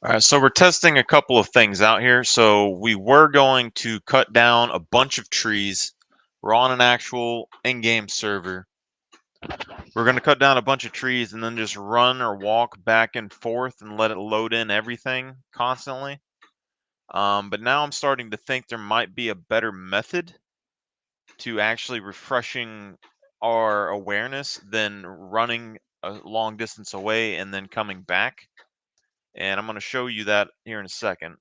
All right, so we're testing a couple of things out here. So we were going to cut down a bunch of trees. We're on an actual in-game server. We're going to cut down a bunch of trees and then just run or walk back and forth and let it load in everything constantly. But now I'm starting to think there might be a better method to actually refreshing our awareness than running a long distance away and then coming back. And I'm going to show you that here in a second.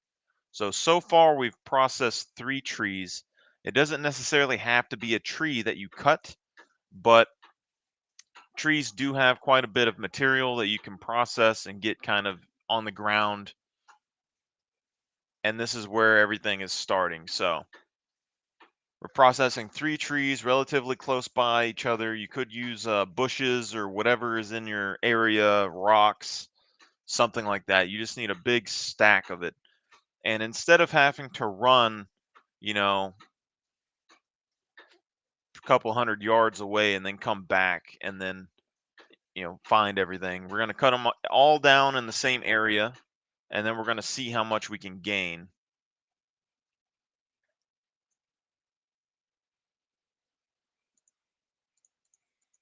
So far we've processed 3 trees. It doesn't necessarily have to be a tree that you cut, but trees do have quite a bit of material that you can process and get kind of on the ground, and this is where everything is starting. So we're processing 3 trees relatively close by each other. You could use bushes or whatever is in your area, rocks, something like that. You just need a big stack of it. And instead of having to run, you know, couple hundred yards away and then come back and then find everything, we're going to cut them all down in the same area, and then we're going to see how much we can gain.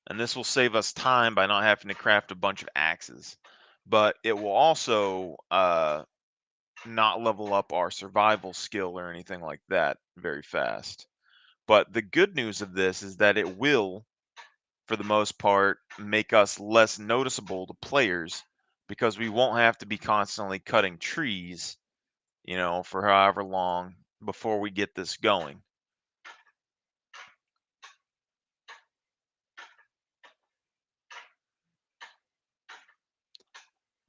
And this will save us time by not having to craft a bunch of axes, but it will also not level up our survival skill or anything like that very fast. But the good news of this is that it will, for the most part, make us less noticeable to players because we won't have to be constantly cutting trees, for however long before we get this going.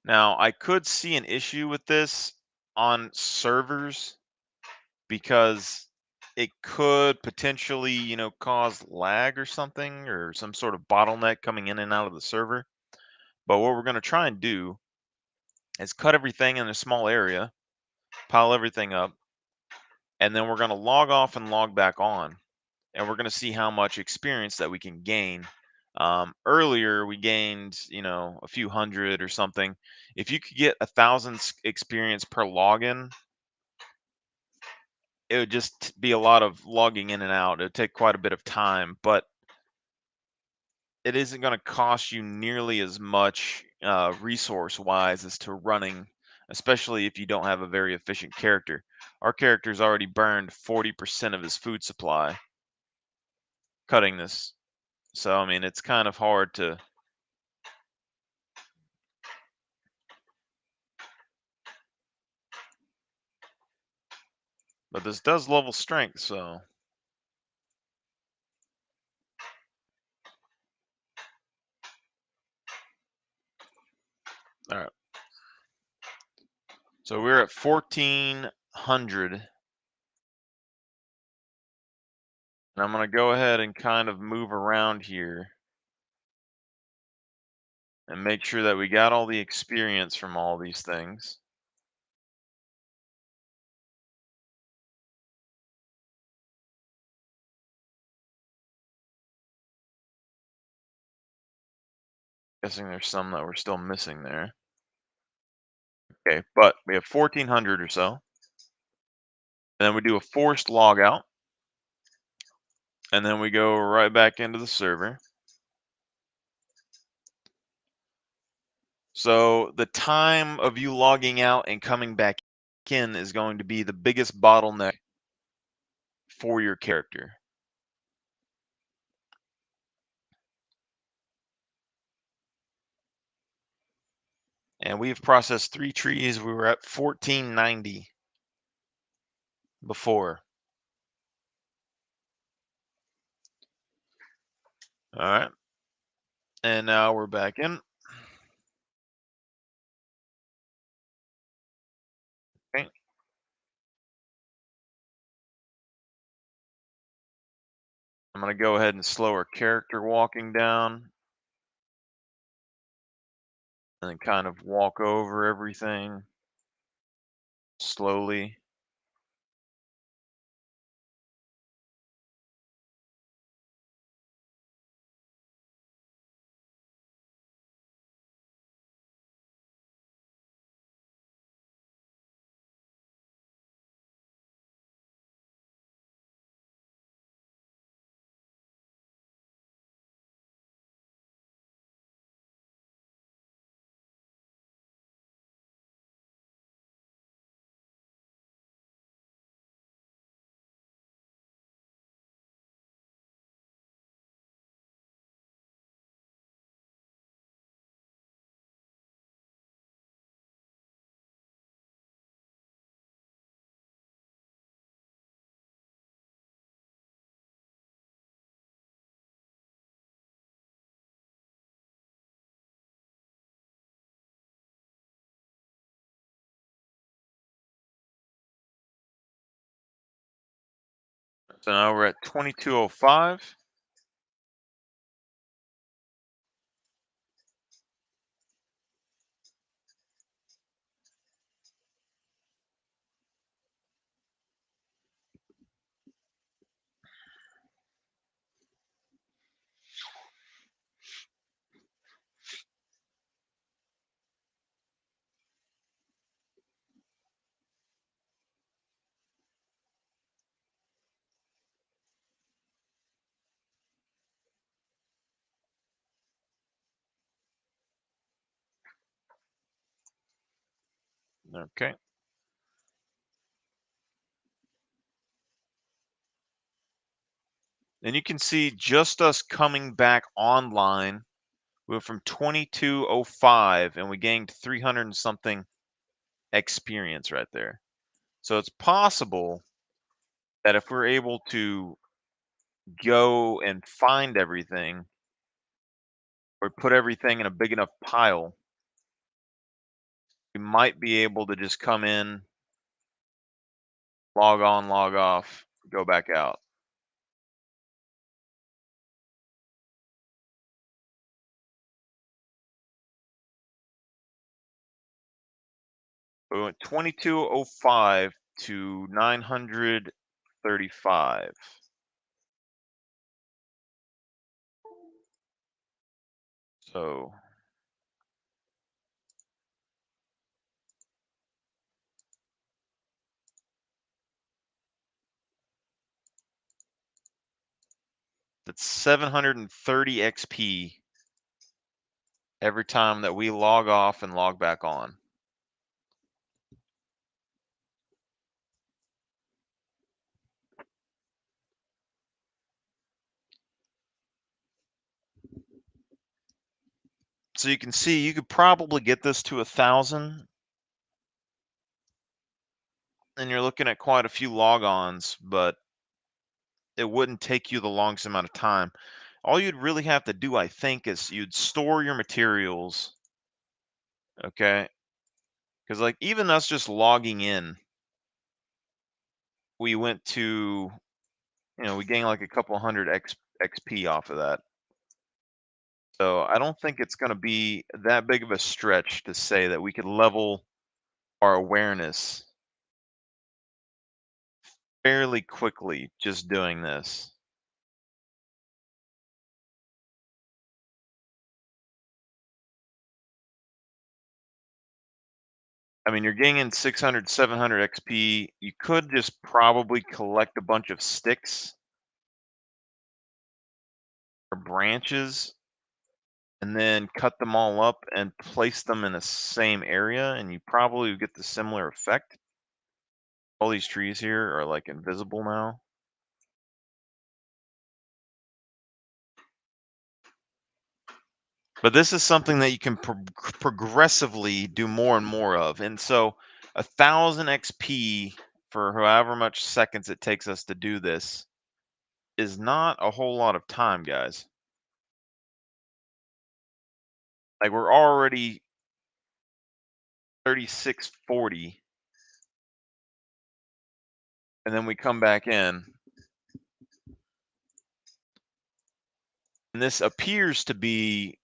Now, I could see an issue with this on servers because it could potentially, cause lag or something or some sort of bottleneck coming in and out of the server. But what we're going to try and do is cut everything in a small area, pile everything up, and then we're going to log off and log back on, and we're going to see how much experience that we can gain. Earlier we gained, a few hundred or something. If you could get 1,000 experience per login, it would just be a lot of logging in and out. It would take quite a bit of time, but it isn't going to cost you nearly as much resource wise as to running, especially if you don't have a very efficient character. Our character's already burned 40% of his food supply cutting this. So, I mean, it's kind of hard to. But this does level strength, so. All right. So we're at 1,400. And I'm going to go ahead and kind of move around here and make sure that we got all the experience from all these things. Guessing there's some that we're still missing there. Okay, but we have 1,400 or so. And then we do a forced log out. And then we go right back into the server. So the time of you logging out and coming back in is going to be the biggest bottleneck for your character. And we've processed 3 trees. We were at 1,490 before. All right. And now we're back in. Okay. I'm going to go ahead and slow our character walking down and then kind of walk over everything slowly. So now we're at 2205. Okay. And you can see just us coming back online. We went from 2205 and we gained 300 and something experience right there. So it's possible that if we're able to go and find everything or put everything in a big enough pile, we might be able to just come in, log on, log off, go back out. We went 2205 to 935. So that's 730 XP every time that we log off and log back on. So you can see you could probably get this to 1,000, and you're looking at quite a few logons, but it wouldn't take you the longest amount of time. All you'd really have to do, I think, is you'd store your materials, okay? Because like even us just logging in, we went to, we gained like a couple hundred XP off of that. So I don't think it's going to be that big of a stretch to say that we could level our awareness fairly quickly just doing this. I mean, you're gaining 600, 700 XP. You could just probably collect a bunch of sticks or branches and then cut them all up and place them in the same area, and you probably would get the similar effect. All these trees here are like invisible now. But this is something that you can progressively do more and more of. And so 1,000 XP for however much seconds it takes us to do this is not a whole lot of time, guys. Like we're already 3640, and then we come back in. And this appears to be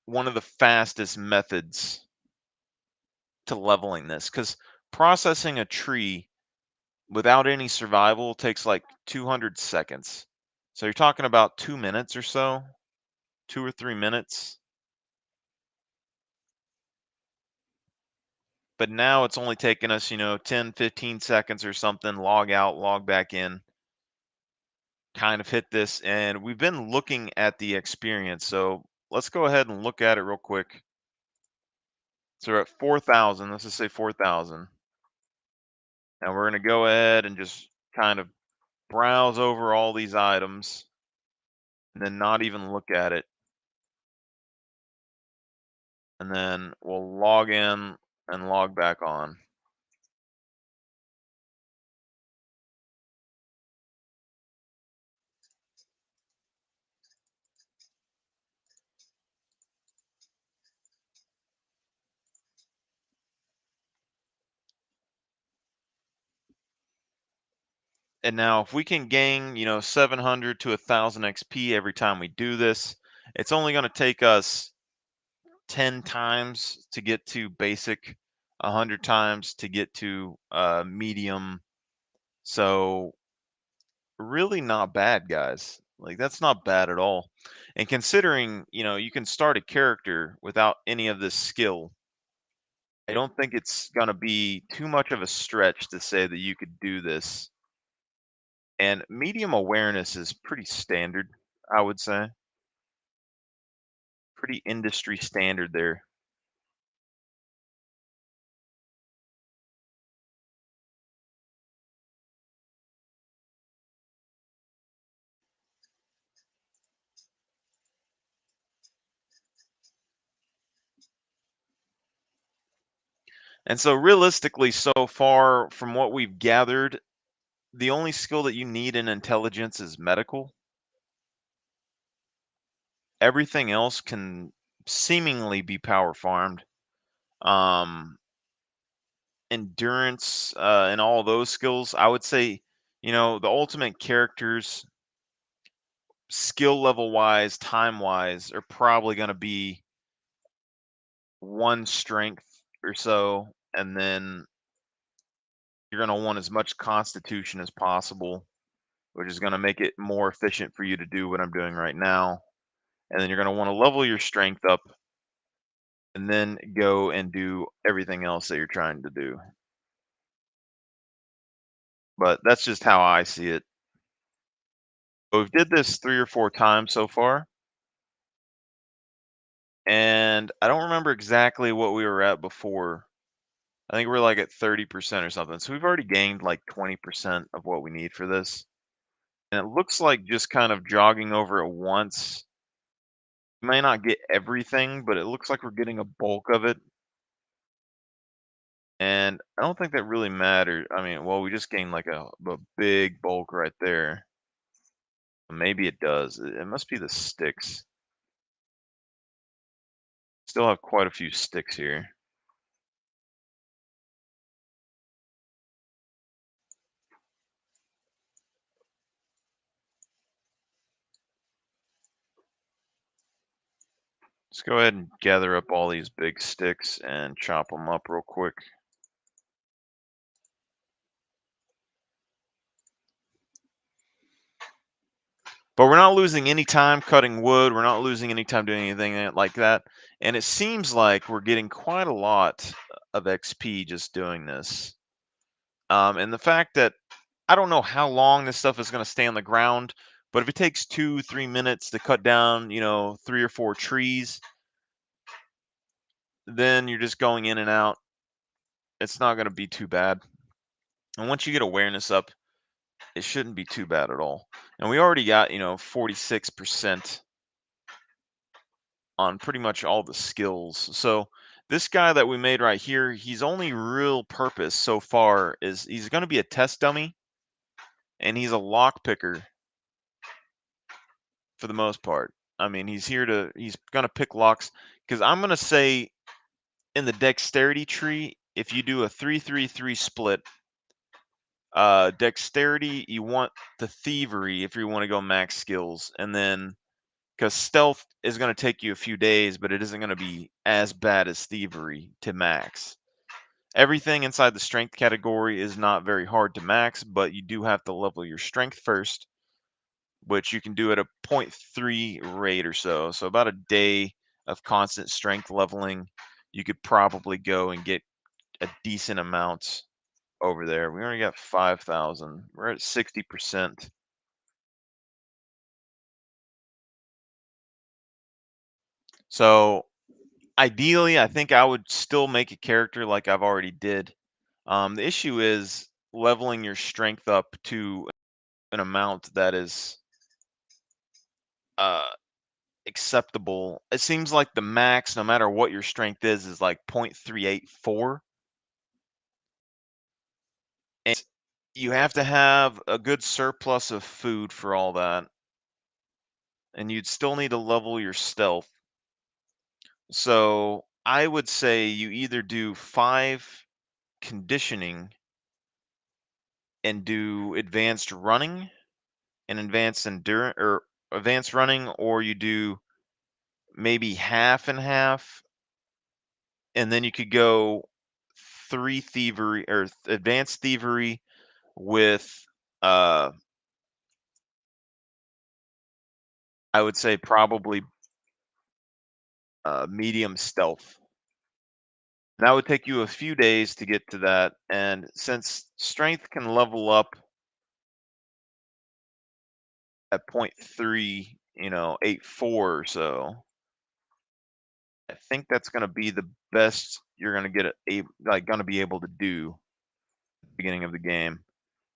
one of the fastest methods to leveling this, because processing a tree without any survival takes like 200 seconds. So you're talking about 2 minutes or so, 2 or 3 minutes. But now it's only taking us, 10, 15 seconds or something, log out, log back in, kind of hit this. And we've been looking at the experience. So let's go ahead and look at it real quick. So we're at 4,000. Let's just say 4,000. And we're going to go ahead and just kind of browse over all these items and then not even look at it. And then we'll log in and log back on. And now if we can gain, 700 to 1000 XP every time we do this, it's only going to take us 10 times to get to basic, 100 times to get to medium. So really not bad, guys. Like that's not bad at all. And considering, you can start a character without any of this skill, I don't think it's going to be too much of a stretch to say that you could do this. And medium awareness is pretty standard, I would say. Pretty industry standard there. And so realistically, so far from what we've gathered, the only skill that you need in intelligence is medical. Everything else can seemingly be power farmed. Um, endurance, and all those skills, I would say, the ultimate characters, skill level wise, time wise, are probably going to be one strength or so, and then you're going to want as much constitution as possible, which is going to make it more efficient for you to do what I'm doing right now. And then you're going to want to level your strength up and then go and do everything else that you're trying to do. But that's just how I see it. But we've did this 3 or 4 times so far, and I don't remember exactly what we were at before. I think we're like at 30% or something. So we've already gained like 20% of what we need for this. And it looks like just kind of jogging over it once. We may not get everything, but it looks like we're getting a bulk of it. And I don't think that really mattered. I mean, well, we just gained like a big bulk right there. Maybe it does. It must be the sticks. Still have quite a few sticks here. Let's go ahead and gather up all these big sticks and chop them up real quick. But we're not losing any time cutting wood. We're not losing any time doing anything like that. And it seems like we're getting quite a lot of XP just doing this. And the fact that I don't know how long this stuff is going to stay on the ground, but if it takes 2, 3 minutes to cut down, 3 or 4 trees, then you're just going in and out. It's not going to be too bad. And once you get awareness up, it shouldn't be too bad at all. And we already got, 46% on pretty much all the skills. So this guy that we made right here, he's only real purpose so far is he's going to be a test dummy, and he's a lock picker for the most part. I mean, he's going to pick locks because I'm going to say in the dexterity tree, if you do a 3-3-3 split, dexterity, you want the thievery if you want to go max skills, and then because stealth is going to take you a few days, but it isn't going to be as bad as thievery to max. Everything inside the strength category is not very hard to max, but you do have to level your strength first, which you can do at a 0.3 rate or so. So about a day of constant strength leveling, you could probably go and get a decent amount over there. We already got 5,000. We're at 60%. So ideally, I think I would still make a character like I've already did. The issue is leveling your strength up to an amount that is uh, acceptable. It seems like the max, no matter what your strength is like 0.384. And you have to have a good surplus of food for all that. And you'd still need to level your stealth. So I would say you either do 5 conditioning and do advanced running and advanced endurance, or advanced running, or you do maybe half and half, and then you could go three thievery or advanced thievery with uh I would say probably medium stealth. That would take you a few days to get to that, and since strength can level up at point 0.3, 84 or so, I think that's going to be the best you're going to get like going to be able to do at the beginning of the game.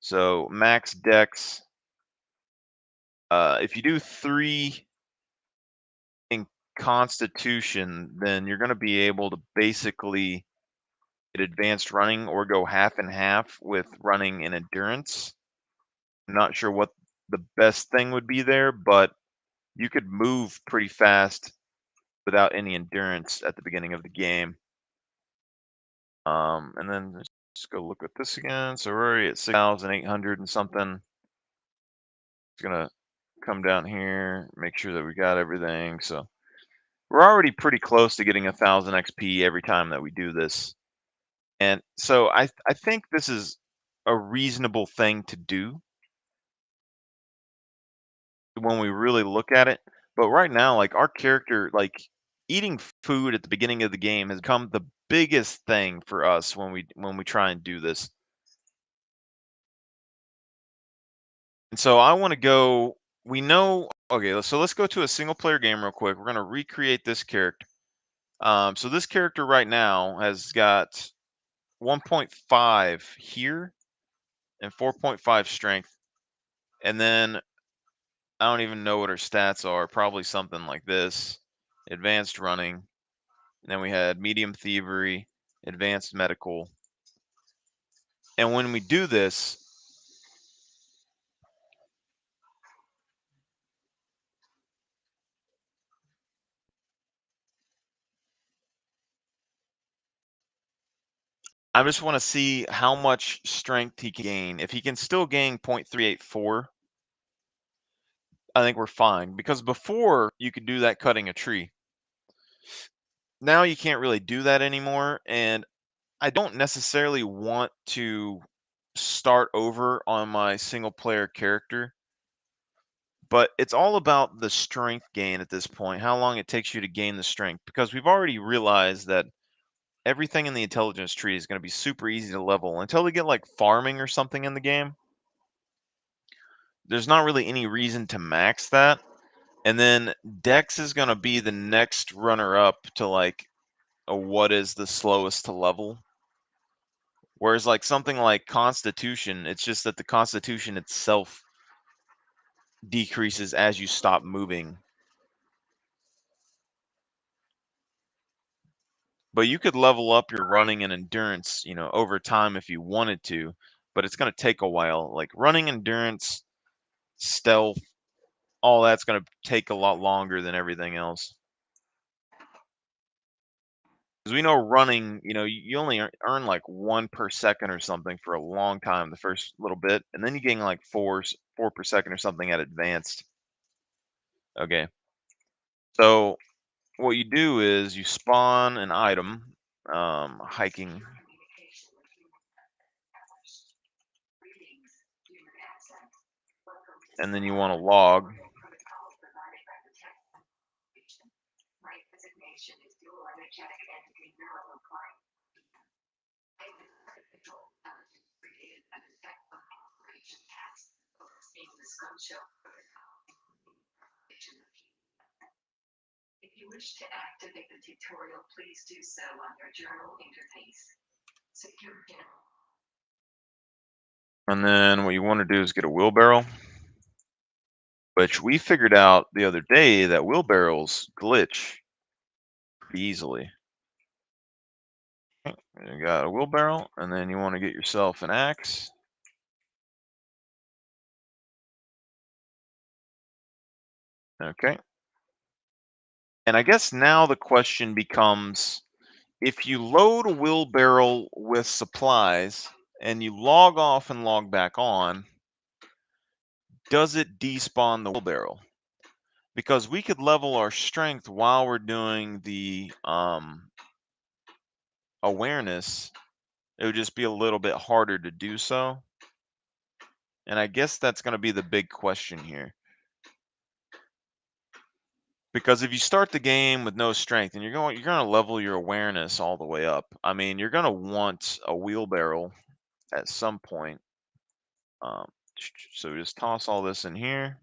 So max dex, if you do 3 in constitution, then you're going to be able to basically get advanced running or go half and half with running and endurance. I'm not sure what the best thing would be there, but you could move pretty fast without any endurance at the beginning of the game. And then let's go look at this again. So we're already at 6,800 and something. It's gonna come down here, make sure that we got everything. So we're already pretty close to getting 1,000 XP every time that we do this. And so I think this is a reasonable thing to do when we really look at it. But right now, like our character, like eating food at the beginning of the game has become the biggest thing for us when we try and do this. And so I want to go. We know. Okay, so let's go to a single player game real quick. We're gonna recreate this character. So this character right now has got 1.5 here and 4.5 strength, and then I don't even know what her stats are. Probably something like this: advanced running. And then we had medium thievery, advanced medical. And when we do this, I just want to see how much strength he can gain. If he can still gain 0.384, I think we're fine. Because before you could do that cutting a tree. Now you can't really do that anymore. And I don't necessarily want to start over on my single player character, but it's all about the strength gain at this point, how long it takes you to gain the strength. Because we've already realized that everything in the intelligence tree is going to be super easy to level until we get like farming or something in the game. There's not really any reason to max that. And then Dex is going to be the next runner up to like a what is the slowest to level. Whereas like something like Constitution, it's just that the Constitution itself decreases as you stop moving. But you could level up your running and endurance, over time if you wanted to, but it's going to take a while. Like running, endurance, stealth, all that's going to take a lot longer than everything else. Because we know running, you only earn like 1 per second or something for a long time, the first little bit, and then you gain like four per second or something at advanced. Okay, so what you do is you spawn an item, hiking, and then you want to log. And then what you want to do is get a wheelbarrow, which we figured out the other day that wheelbarrows glitch pretty easily. Okay, you got a wheelbarrow, and then you want to get yourself an axe. Okay. And I guess now the question becomes, if you load a wheelbarrow with supplies and you log off and log back on, does it despawn the wheelbarrow? Because we could level our strength while we're doing the awareness. It would just be a little bit harder to do so. And I guess that's going to be the big question here. Because if you start the game with no strength and you're going to level your awareness all the way up. I mean, you're going to want a wheelbarrow at some point. So just toss all this in here.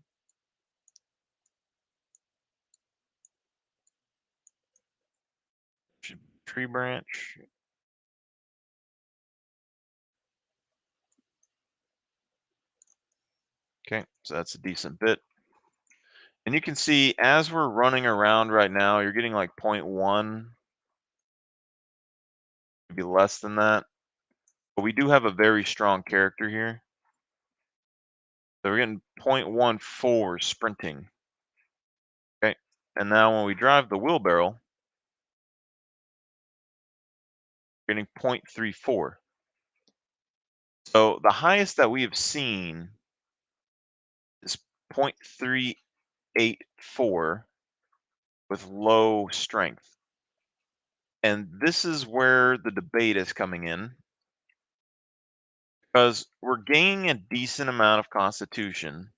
Tree branch. Okay, so that's a decent bit. And you can see as we're running around right now, you're getting like 0.1, maybe less than that. But we do have a very strong character here. So we're getting 0.14 sprinting. Okay. And now when we drive the wheelbarrow, we're getting 0.34. So the highest that we have seen is 0.384 with low strength. And this is where the debate is coming in. Because we're gaining a decent amount of constitution,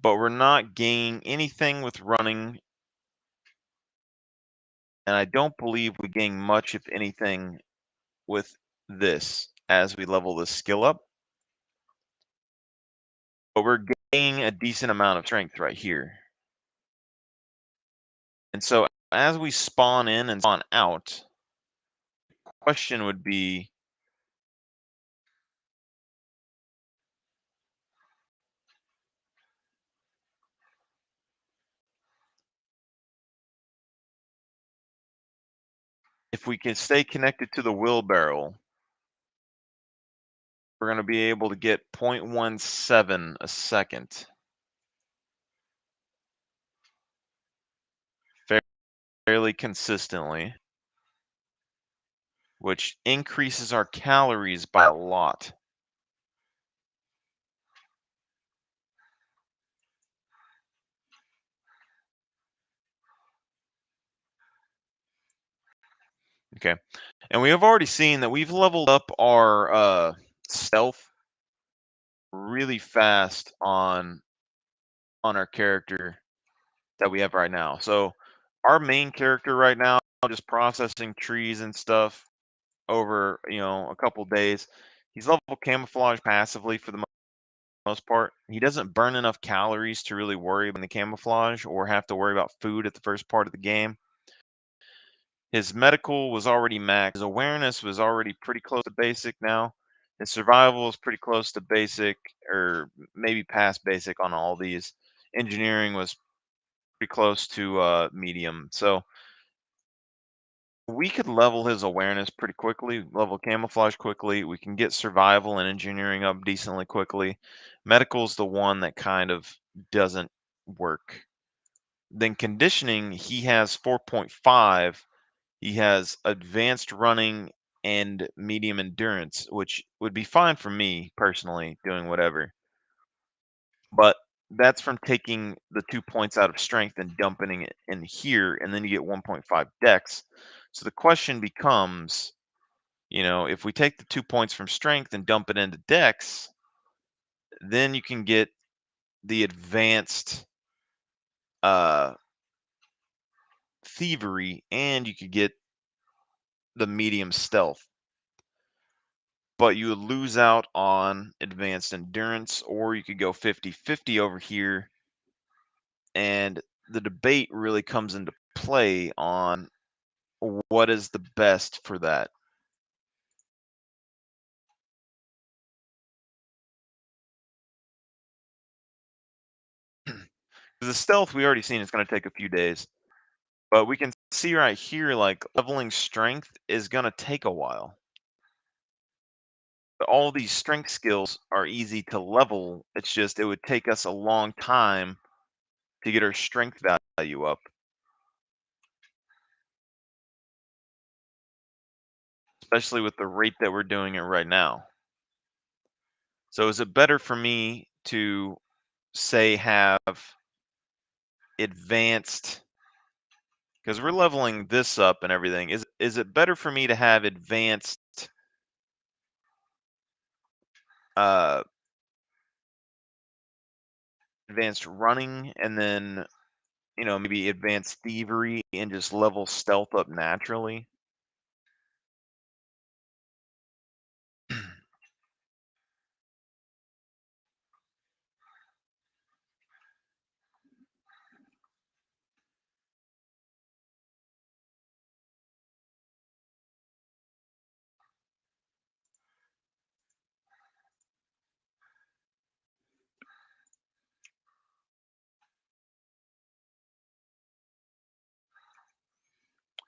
but we're not gaining anything with running. And I don't believe we gain much, if anything, with this as we level this skill up. But we're gaining a decent amount of strength right here. And so as we spawn in and spawn out, the question would be, if we can stay connected to the wheelbarrow, we're going to be able to get 0.17 a second. Fairly consistently, which increases our calories by a lot. Okay, and we have already seen that we've leveled up our stealth really fast on our character that we have right now. So our main character right now, just processing trees and stuff over a couple days. He's level camouflage passively for the most part. He doesn't burn enough calories to really worry about the camouflage or have to worry about food at the first part of the game. His medical was already maxed. His awareness was already pretty close to basic now. His survival is pretty close to basic, or maybe past basic on all these. Engineering was pretty close to medium. So we could level his awareness pretty quickly, level camouflage quickly. We can get survival and engineering up decently quickly. Medical's the one that kind of doesn't work. Then conditioning, he has 4.5. He has advanced running and medium endurance, which would be fine for me personally, doing whatever. But that's from taking the 2 points out of strength and dumping it in here, and then you get 1.5 dex. So the question becomes, if we take the 2 points from strength and dump it into dex, then you can get the advanced thievery, and you could get the medium stealth. But you would lose out on advanced endurance, or you could go 50-50 over here. And the debate really comes into play on what is the best for that. The stealth we already seen is going to take a few days, but we can see right here, like leveling strength is going to take a while. But all these strength skills are easy to level. It's just it would take us a long time to get our strength value up. 'Cause the stealth we already seen is going to take a few days, but we can see right here, like leveling strength is going to take a while. But all these strength skills are easy to level. It's just it would take us a long time to get our strength value up. 'Cause the stealth we already seen is going to take a few days, but we can see right here, like leveling strength is going to take a while. But all these strength skills are easy to level. It's just it would take us a long time to get our strength value up. especially with the rate that we're doing it right now. So is it better for me to, say, have advanced, because we're leveling this up and everything, is it better for me to have uh advanced running, and then, maybe advanced thievery and just level stealth up naturally?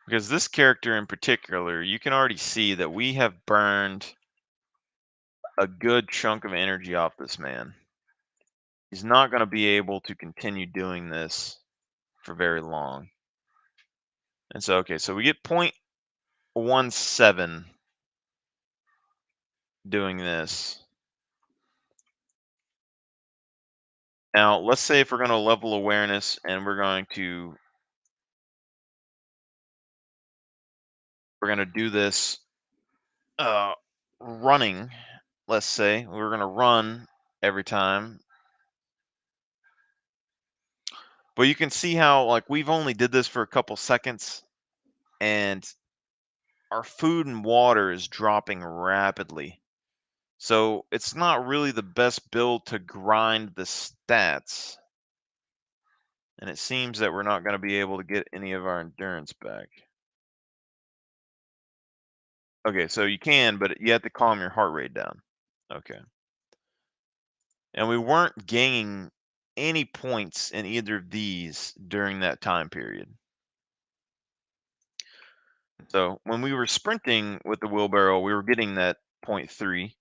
Because this character in particular, you can already see that we have burned a good chunk of energy off this man. He's not going to be able to continue doing this for very long. And so, okay, so we get 0.17 doing this. Now, let's say if we're going to level awareness and we're going to do this running. Let's say we're going to run every time. But you can see how, like, we've only did this for a couple seconds and our food and water is dropping rapidly. So it's not really the best build to grind the stats. And it seems that we're not going to be able to get any of our endurance back. Okay, so you can, but you have to calm your heart rate down. Okay. And we weren't gaining any points in either of these during that time period. So when we were sprinting with the wheelbarrow, we were getting that 0.3.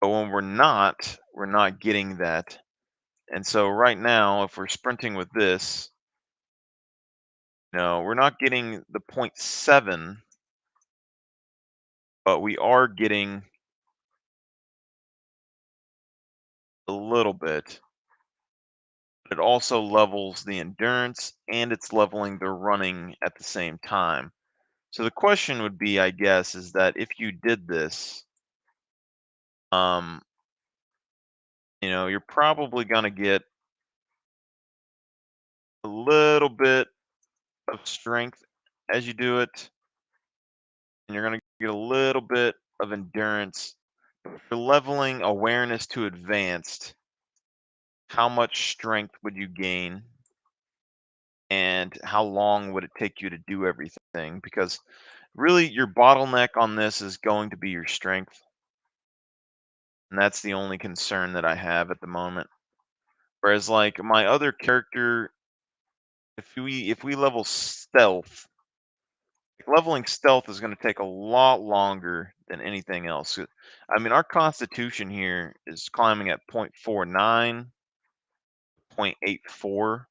But when we're not getting that. And so right now, if we're sprinting with this, no, we're not getting the 0.7, but we are getting a little bit. It also levels the endurance and it's leveling the running at the same time. So the question would be, I guess, is that if you did this, um, you're probably gonna get a little bit of strength as you do it, and you're gonna get a little bit of endurance. But if you're leveling awareness to advanced, how much strength would you gain? And how long would it take you to do everything? Because really, your bottleneck on this is going to be your strength. And that's the only concern that I have at the moment. Whereas, like, my other character, if we level stealth, leveling stealth is going to take a lot longer than anything else. I mean, our constitution here is climbing at 0.49, 0.84.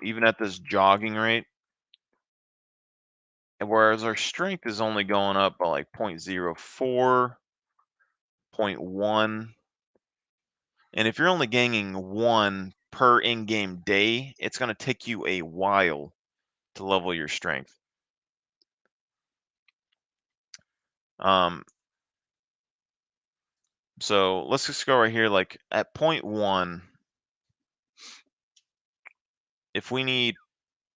Even at this jogging rate. And whereas our strength is only going up by like 0.04, zero 0.1. And if you're only gaining one per in-game day, it's going to take you a while to level your strength. Um, so let's just go right here. Like at 0.1, if we need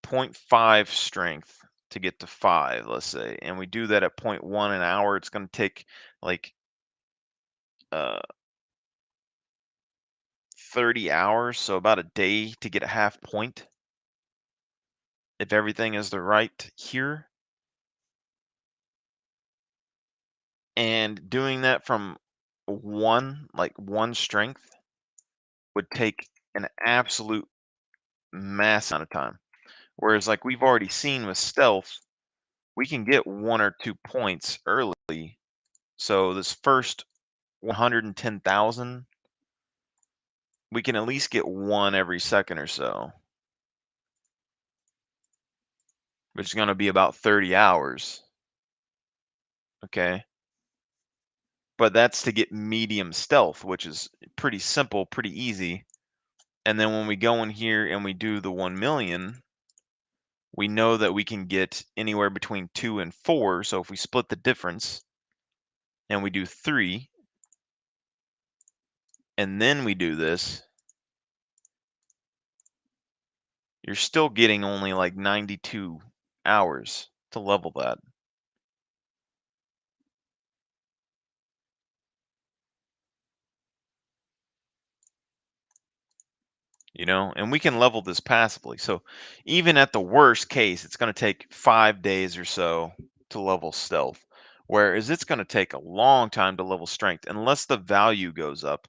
0.5 strength to get to 5, let's say, and we do that at 0.1 an hour, it's going to take like uh, 30 hours, so about a day to get a half point if everything is the right here. And doing that from one strength would take an absolute mass amount of time. Whereas like we've already seen with stealth, we can get 1 or 2 points early. So this first 110,000, we can at least get one every second or so. which is going to be about 30 hours. Okay. But that's to get medium stealth, which is pretty simple, pretty easy. And then when we go in here and we do the 1 million, we know that we can get anywhere between 2 and 4. So if we split the difference and we do 3, and then we do this, you're still getting only like 92 hours to level that. And we can level this passively. So even at the worst case, it's going to take 5 days or so to level stealth, whereas it's going to take a long time to level strength unless the value goes up.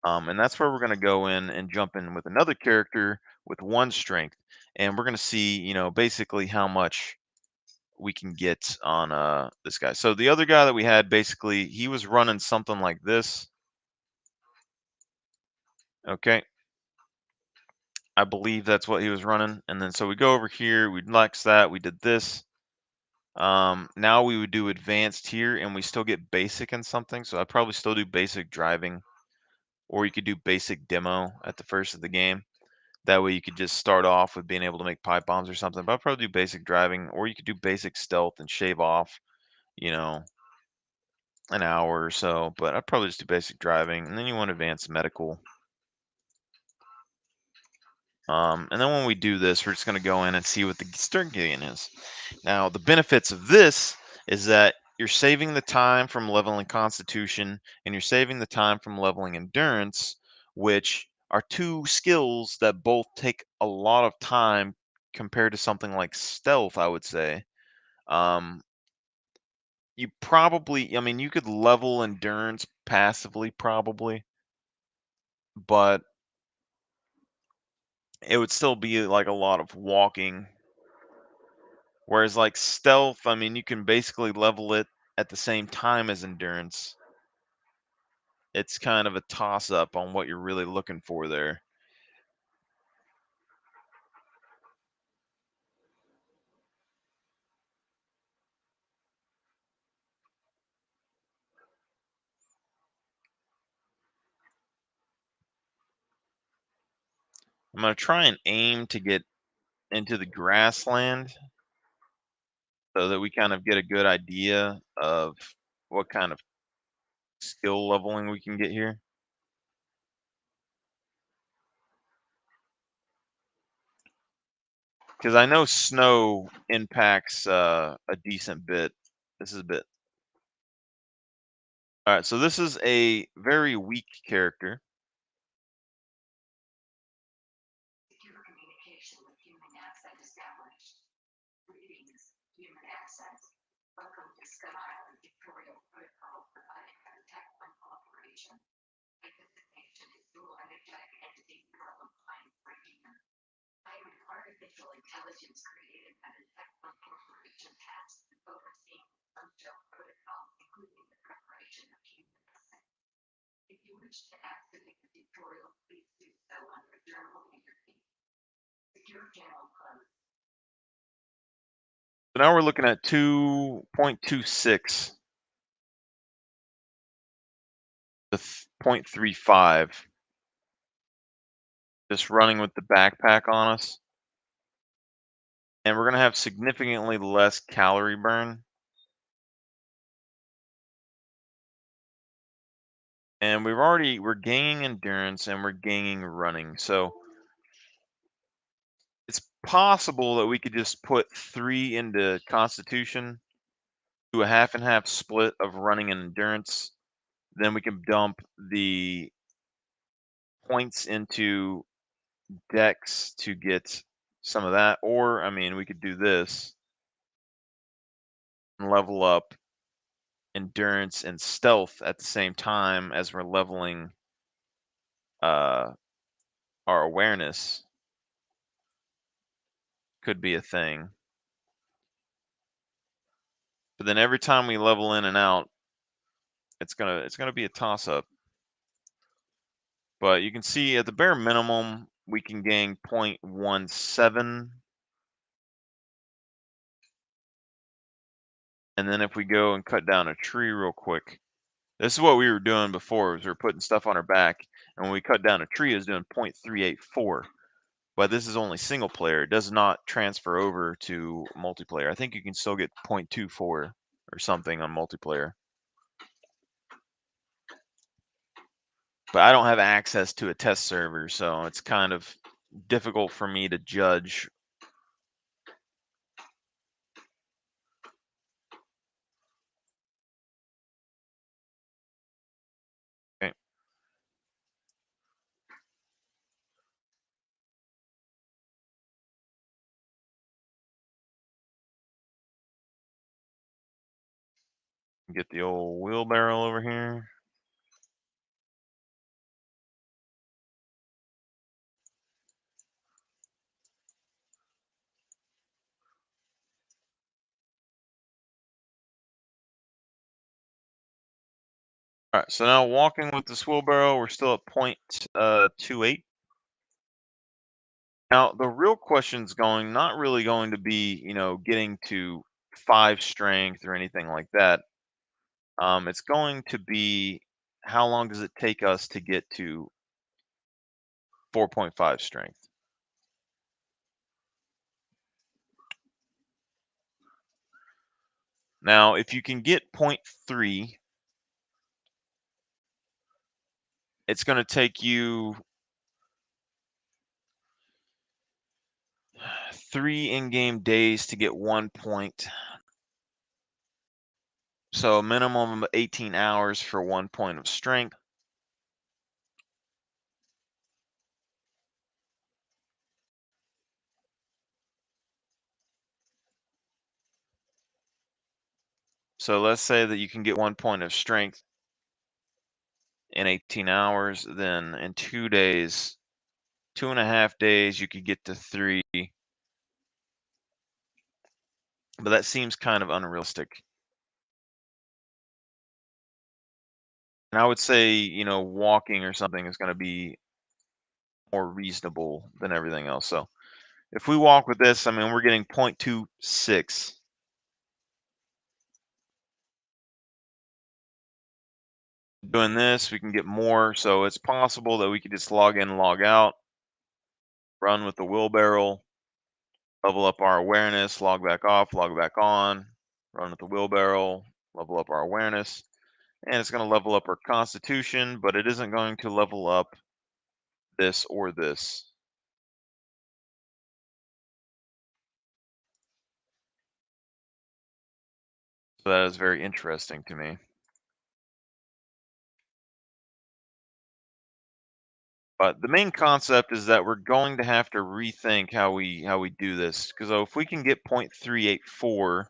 And that's where we're going to go in and jump in with another character with 1 strength, and we're going to see, basically how much we can get on this guy. So the other guy that we had, basically, he was running something like this. Okay. I believe that's what he was running. And then so we go over here, we'd max that, we did this. Now we would do advanced here and we still get basic and something. So I'd probably still do basic driving, or you could do basic demo at the first of the game. That way you could just start off with being able to make pipe bombs or something. But I'd probably do basic driving, or you could do basic stealth and shave off, you know, an hour or so. But I'd probably just do basic driving, and then you want advanced medical. And then when we do this, we're just going to go in and see what the start gain is. Now, the benefits of this is that you're saving the time from leveling Constitution, and you're saving the time from leveling Endurance, which are 2 skills that both take a lot of time compared to something like Stealth, I would say. You probably, I mean, you could level Endurance passively, probably, but it would still be like a lot of walking. Whereas like stealth, I mean, you can basically level it at the same time as endurance. It's kind of a toss up on what you're really looking for there. I'm going to try and aim to get into the grassland so that we kind of get a good idea of what kind of skill leveling we can get here. Because I know snow impacts a decent bit. This is a bit. All right, so this is a very weak character. So now we're looking at 2.26 to 0.35, just running with the backpack on us. And we're going to have significantly less calorie burn. And we're gaining endurance and we're gaining running. So it's possible that we could just put 3 into Constitution, do a half and half split of running and endurance. Then we can dump the points into Dex to get some of that. Or, I mean, we could do this and level up endurance and stealth at the same time as we're leveling our awareness. Could be a thing. But then every time we level in and out, it's gonna be a toss up. But you can see at the bare minimum we can gain 0.17 And then if we go and cut down a tree real quick, this is what we were doing before, was we were putting stuff on our back, and when we cut down a tree, it was doing 0.384. But this is only single player. It does not transfer over to multiplayer. I think you can still get 0.24 or something on multiplayer. But I don't have access to a test server, so it's kind of difficult for me to judge. Okay. Get the old wheelbarrow over here. All right, so now walking with this wheelbarrow, we're still at 0.28. Now, the real question's not really going to be, getting to 5 strength or anything like that. It's going to be, how long does it take us to get to 4.5 strength? Now, if you can get 0.3, it's going to take you 3 in-game days to get 1 point. So a minimum of 18 hours for 1 point of strength. So let's say that you can get 1 point of strength in 18 hours, then in 2 days, 2.5 days, you could get to 3. But that seems kind of unrealistic. And I would say, walking or something is going to be more reasonable than everything else. So if we walk with this, I mean, we're getting 0.26. Doing this, we can get more. So it's possible that we could just log in, log out, run with the wheelbarrow, level up our awareness, log back off, log back on, run with the wheelbarrow, level up our awareness. And it's going to level up our constitution, but it isn't going to level up this or this. So that is very interesting to me. But the main concept is that we're going to have to rethink how we do this, because if we can get 0.384,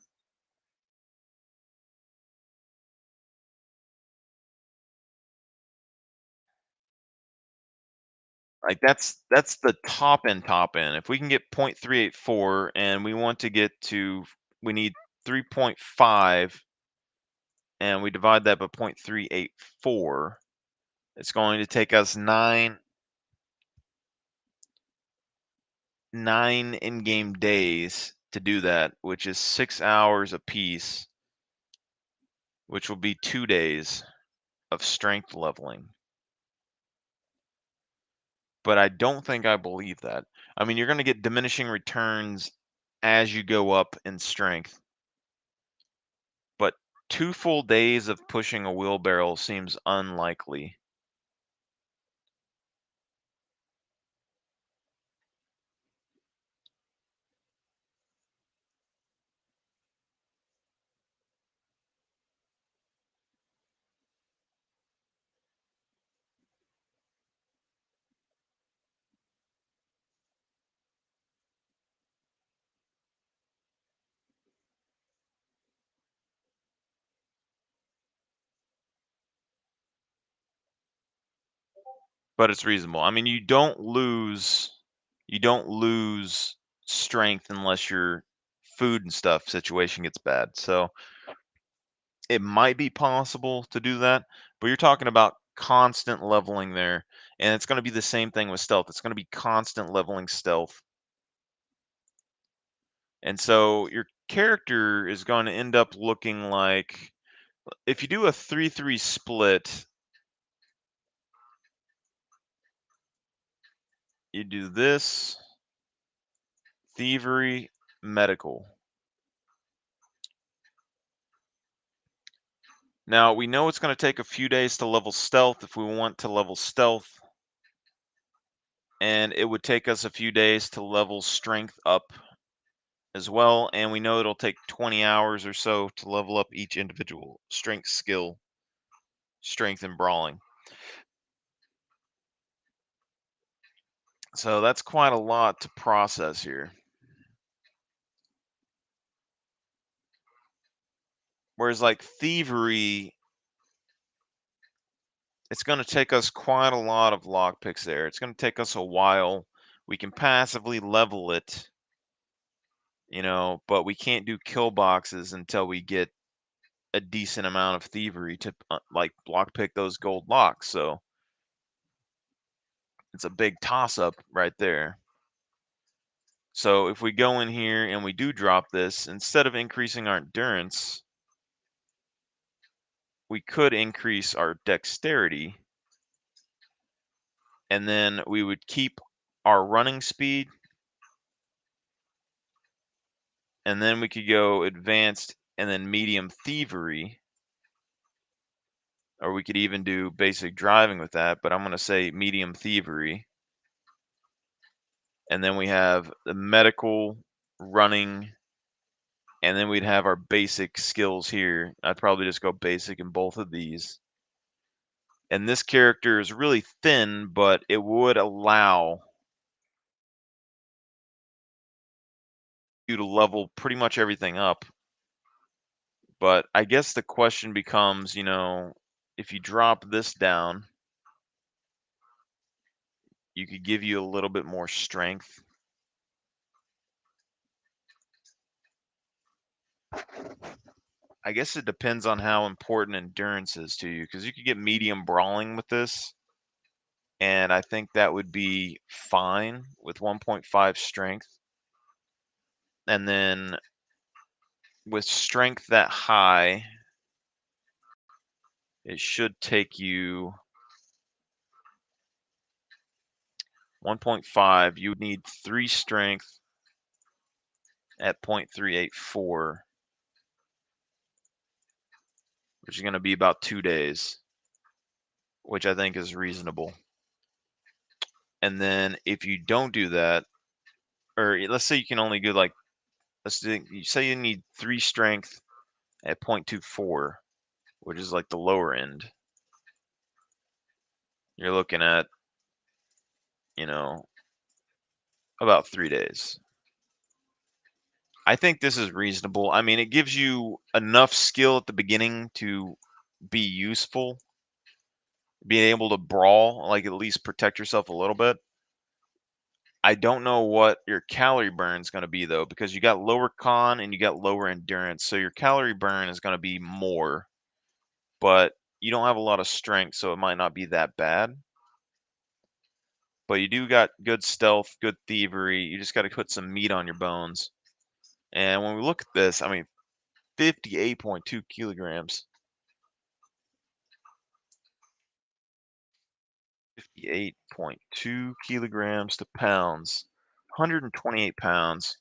like that's the top end. If we can get 0.384 and we want to get to, we need 3.5, and we divide that by 0.384, it's going to take us nine in-game days to do that, which is 6 hours apiece, which will be 2 days of strength leveling. But I don't think I believe that. I mean, you're going to get diminishing returns as you go up in strength, but 2 full days of pushing a wheelbarrow seems unlikely. But it's reasonable. I mean, you don't lose strength unless your food and stuff situation gets bad. So it might be possible to do that, but you're talking about constant leveling there, and it's going to be the same thing with stealth. It's going to be constant leveling stealth. And so you're character is going to end up looking like, if you do a 3-3 split, you do this, thievery, medical. Now, we know it's going to take a few days to level stealth if we want to level stealth, and it would take us a few days to level strength up as well, and we know it'll take 20 hours or so to level up each individual strength skill, strength and brawling. So that's quite a lot to process here. Whereas like thievery, it's going to take us quite a lot of lockpicks there. It's going to take us a while. We can passively level it, but we can't do kill boxes until we get a decent amount of thievery to like lockpick those gold locks. So it's a big toss up right there. So if we go in here and we do drop this, instead of increasing our endurance, we could increase our dexterity, and then we would keep our running speed, and then we could go advanced and then medium thievery, or we could even do basic driving with that, but I'm going to say medium thievery. And then we have the medical, running, and then we'd have our basic skills here. I'd probably just go basic in both of these. And this character is really thin, but it would allow you to level pretty much everything up. But I guess the question becomes, if you drop this down, you could give you a little bit more strength. I guess it depends on how important endurance is to you, because you could get medium brawling with this, and I think that would be fine with 1.5 strength. And then with strength that high, it should take you 1.5. You would need 3 strength at 0.384, which is going to be about 2 days, which I think is reasonable. And then if you don't do that, or let's say you can only do like, you say you need 3 strength at 0.24, which is like the lower end. You're looking at, about 3 days. I think this is reasonable. I mean, it gives you enough skill at the beginning to be useful, being able to brawl, like at least protect yourself a little bit. I don't know what your calorie burn is going to be though, because you got lower con and you got lower endurance. So your calorie burn is going to be more, but you don't have a lot of strength, so it might not be that bad. But you do got good stealth, good thievery. You just got to put some meat on your bones. And when we look at this, I mean, 58.2 kilograms. 58.2 kilograms to pounds. 128 pounds.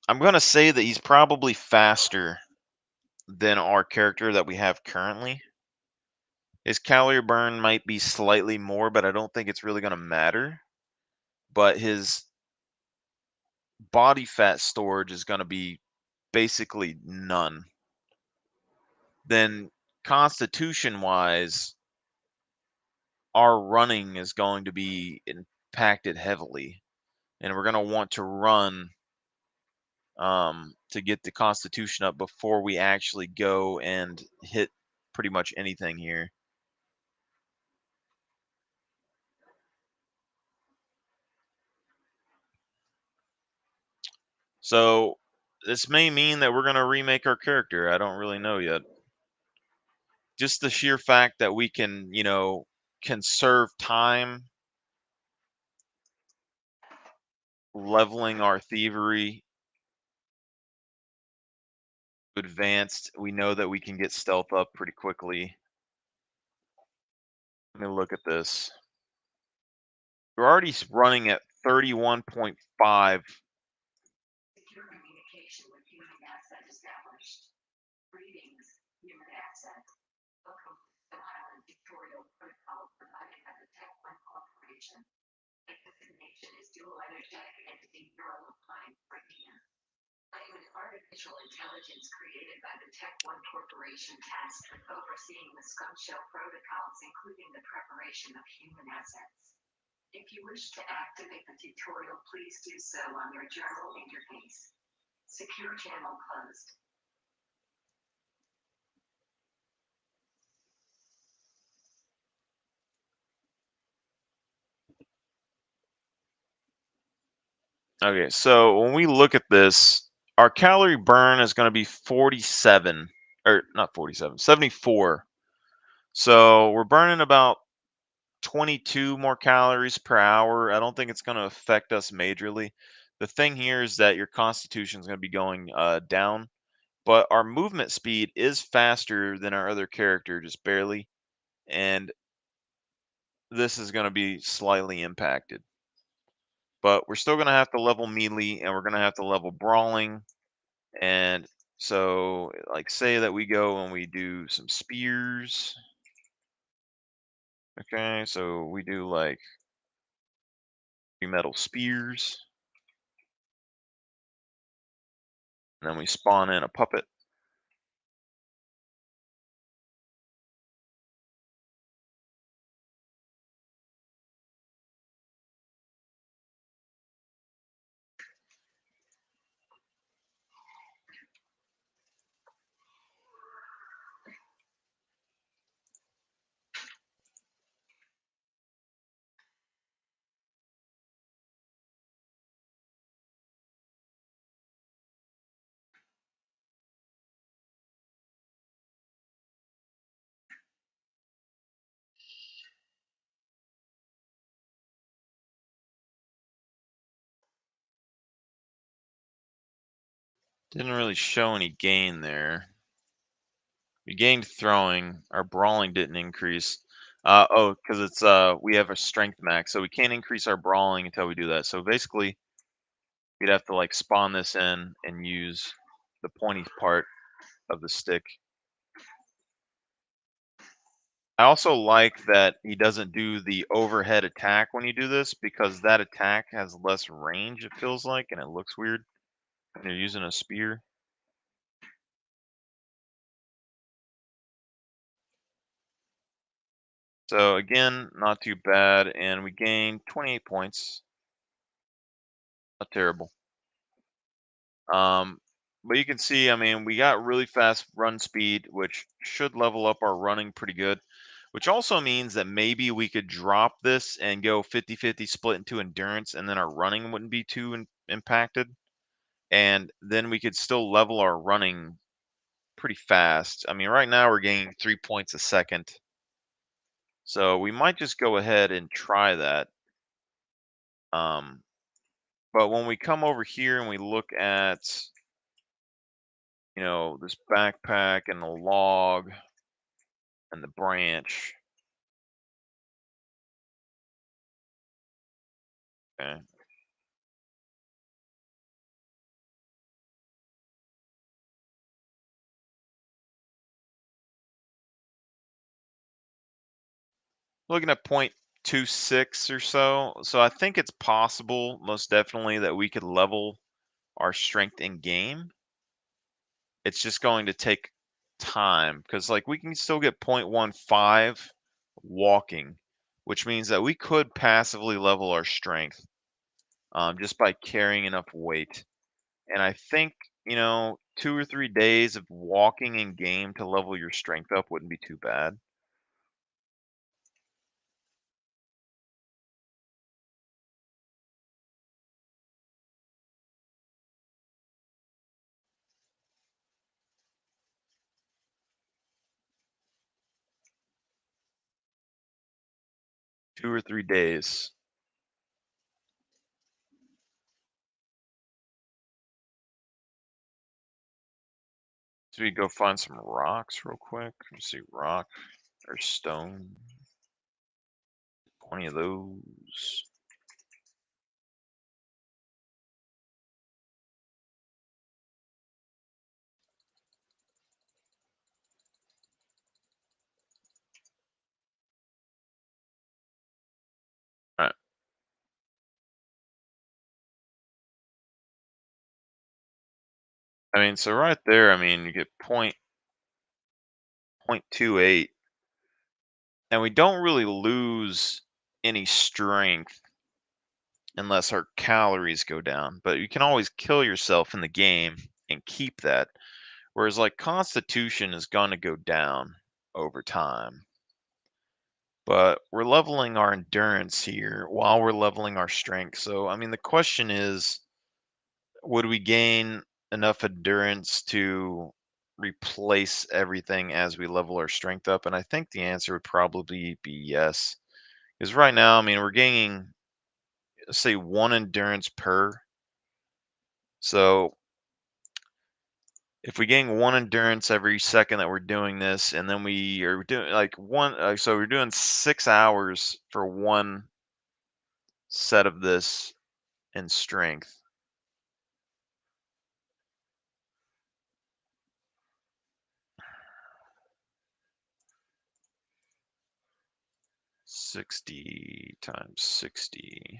I'm going to say that he's probably faster than our character that we have currently. His calorie burn might be slightly more, but I don't think it's really going to matter. But his body fat storage is going to be basically none. Then constitution wise, our running is going to be impacted heavily, and we're going to want to run to get the constitution up before we actually go and hit pretty much anything here. So this may mean that we're going to remake our character. I don't really know yet. Just the sheer fact that we can, conserve time leveling our thievery advanced. We know that we can get stealth up pretty quickly. Let me look at this. We're already running at 31.5. Okay, so when we look at this, our calorie burn is going to be 47, or not 47, 74. So we're burning about 22 more calories per hour. I don't think it's going to affect us majorly. The thing here is that your constitution is going to be going down, but our movement speed is faster than our other character, just barely. And this is going to be slightly impacted. But we're still going to have to level melee and we're going to have to level brawling. And so, like, say that we go and we do some spears. Okay, so we do like metal spears. And then we spawn in a puppet. Didn't really show any gain there. We gained throwing. Our brawling didn't increase. Oh, because it's we have a strength max, so we can't increase our brawling until we do that. So basically, we'd have to like spawn this in and use the pointy part of the stick. I also like that he doesn't do the overhead attack when you do this because that attack has less range, it feels like, and it looks weird when you're using a spear. So again, not too bad, and we gained 28 points. Not terrible. Um, but you can see, I mean, we got really fast run speed, which should level up our running pretty good, which also means that maybe we could drop this and go 50-50 split into endurance, and then our running wouldn't be too impacted. And then we could still level our running pretty fast. I mean, right now we're gaining 3 points a second. So we might just go ahead and try that. Um, but when we come over here and we look at, this backpack and the log and the branch. Okay. Looking at 0.26 or so. So I think it's possible, most definitely, that we could level our strength in game. It's just going to take time because like we can still get 0.15 walking, which means that we could passively level our strength just by carrying enough weight. And I think, 2 or 3 days of walking in game to level your strength up wouldn't be too bad. 2 or 3 days. So we go find some rocks real quick. Let's see, rock or stone. Plenty of those. All right. I mean, so right there, I mean, you get 0.28, and we don't really lose any strength unless our calories go down. But you can always kill yourself in the game and keep that. Whereas like constitution is going to go down over time. But we're leveling our endurance here while we're leveling our strength. So, I mean, the question is, would we gain enough endurance to replace everything as we level our strength up? And I think the answer would probably be yes. Because right now, I mean, we're gaining, say, 1 endurance per. So if we gain 1 endurance every second that we're doing this, and then we are doing like so we're doing 6 hours for 1 set of this in strength. 60 times 60.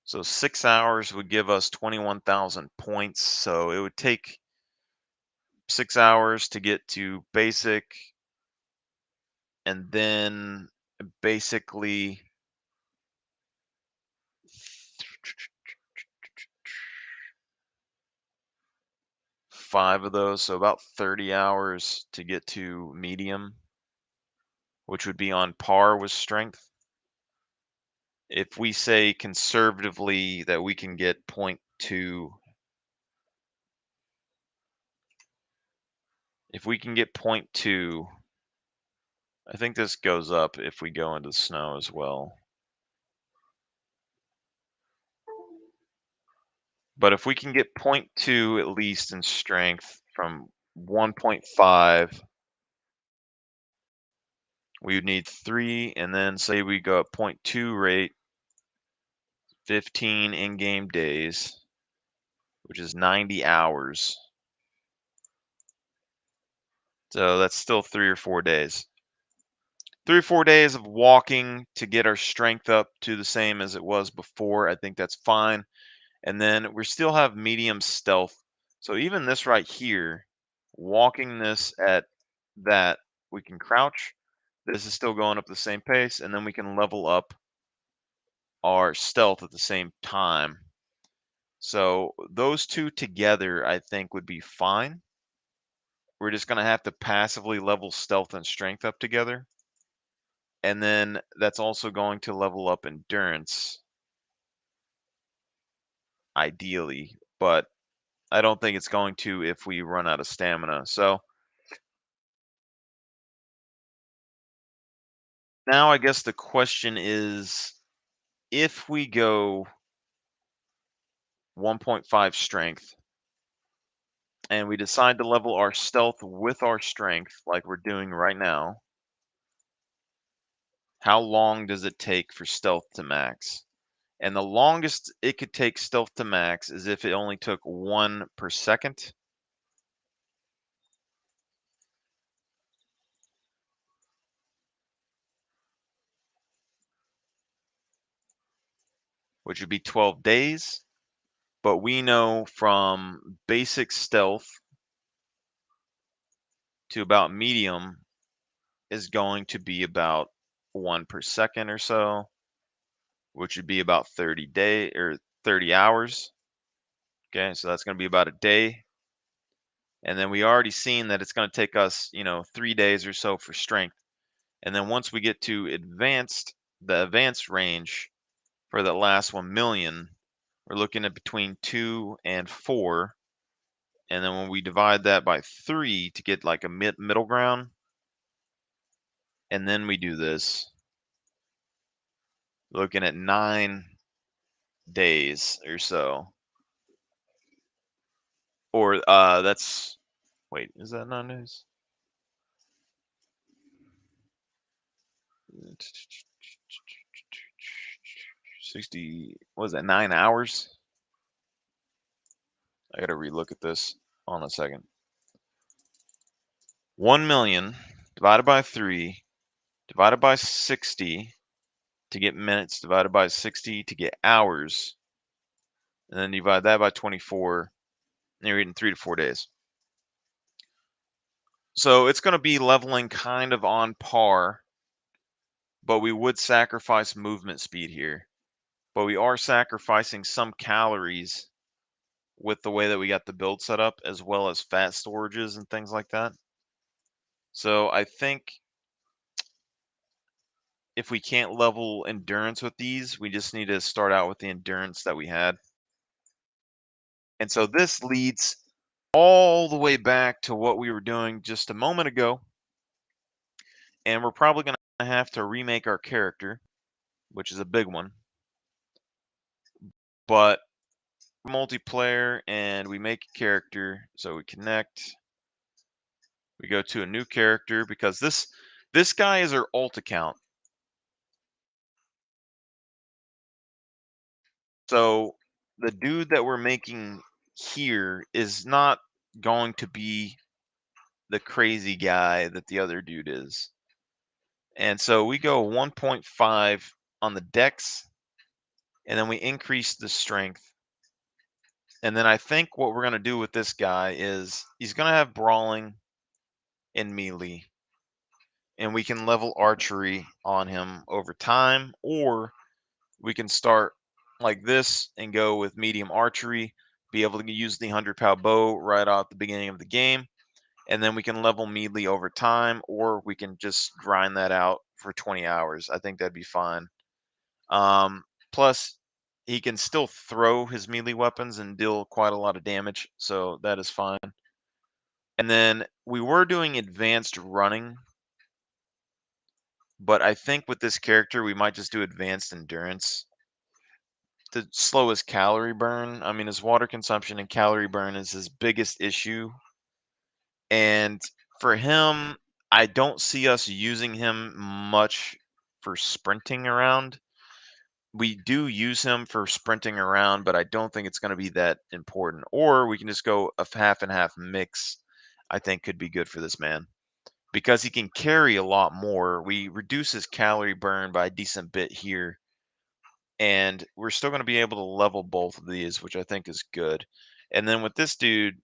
So 6 hours would give us 21,000 points. So it would take 6 hours to get to basic, and then basically 5 of those, so about 30 hours to get to medium, which would be on par with strength. If we say conservatively that we can get 0.2, if we can get 0.2, I think this goes up if we go into snow as well. But if we can get 0.2 at least in strength from 1.5, we would need 3, and then say we go at 0.2 rate, 15 in-game days, which is 90 hours. So that's still 3 or 4 days. 3 or 4 days of walking to get our strength up to the same as it was before. I think that's fine. And then we still have medium stealth. So even this right here, walking this at that, we can crouch. This is still going up the same pace, and then we can level up our stealth at the same time. So those two together, I think, would be fine. We're just going to have to passively level stealth and strength up together. And then that's also going to level up endurance, ideally. But I don't think it's going to if we run out of stamina. So now I guess the question is, if we go 1.5 strength and we decide to level our stealth with our strength like we're doing right now, how long does it take for stealth to max? And the longest it could take stealth to max is if it only took 1 per second. Which would be 12 days. But we know from basic stealth to about medium is going to be about 1 per second or so, which would be about 30 hours. Okay, so that's going to be about a day. And then we already seen that it's going to take us, 3 days or so for strength. And then once we get to the advanced range for the last 1 million, we're looking at between 2 and 4. And then when we divide that by 3 to get like a middle ground, and then we do this. Looking at 9 days or so. Or that's wait, is that 9 days? 60, what is that, 9 hours? I gotta relook at this on a second. 1 million divided by 3 divided by 60 to get minutes, divided by 60 to get hours, and then divide that by 24, and you're eating 3 to 4 days. So it's going to be leveling kind of on par, but we would sacrifice movement speed here. But we are sacrificing some calories with the way that we got the build set up, as well as fat storages and things like that. So I think if we can't level endurance with these, we just need to start out with the endurance that we had. And so this leads all the way back to what we were doing just a moment ago. And we're probably going to have to remake our character, which is a big one. But multiplayer, and we make a character, so we connect. We go to a new character because this guy is our alt account. So the dude that we're making here is not going to be the crazy guy that the other dude is. And so we go 1.5 on the dex, and then we increase the strength. And then I think what we're going to do with this guy is he's going to have brawling and melee. And we can level archery on him over time, or we can start like this and go with medium archery, be able to use the 100-pound bow right out at the beginning of the game, and then we can level melee over time, or we can just grind that out for 20 hours. I think that'd be fine. Plus, he can still throw his melee weapons and deal quite a lot of damage, so that is fine. And then we were doing advanced running, but I think with this character, we might just do advanced endurance to slow his calorie burn. I mean, his water consumption and calorie burn is his biggest issue. And for him, I don't see us using him much for sprinting around. We do use him for sprinting around, but I don't think it's going to be that important. Or we can just go a half and half mix, I think could be good for this man. Because he can carry a lot more. We reduce his calorie burn by a decent bit here. And we're still going to be able to level both of these, which I think is good. And then with this dude,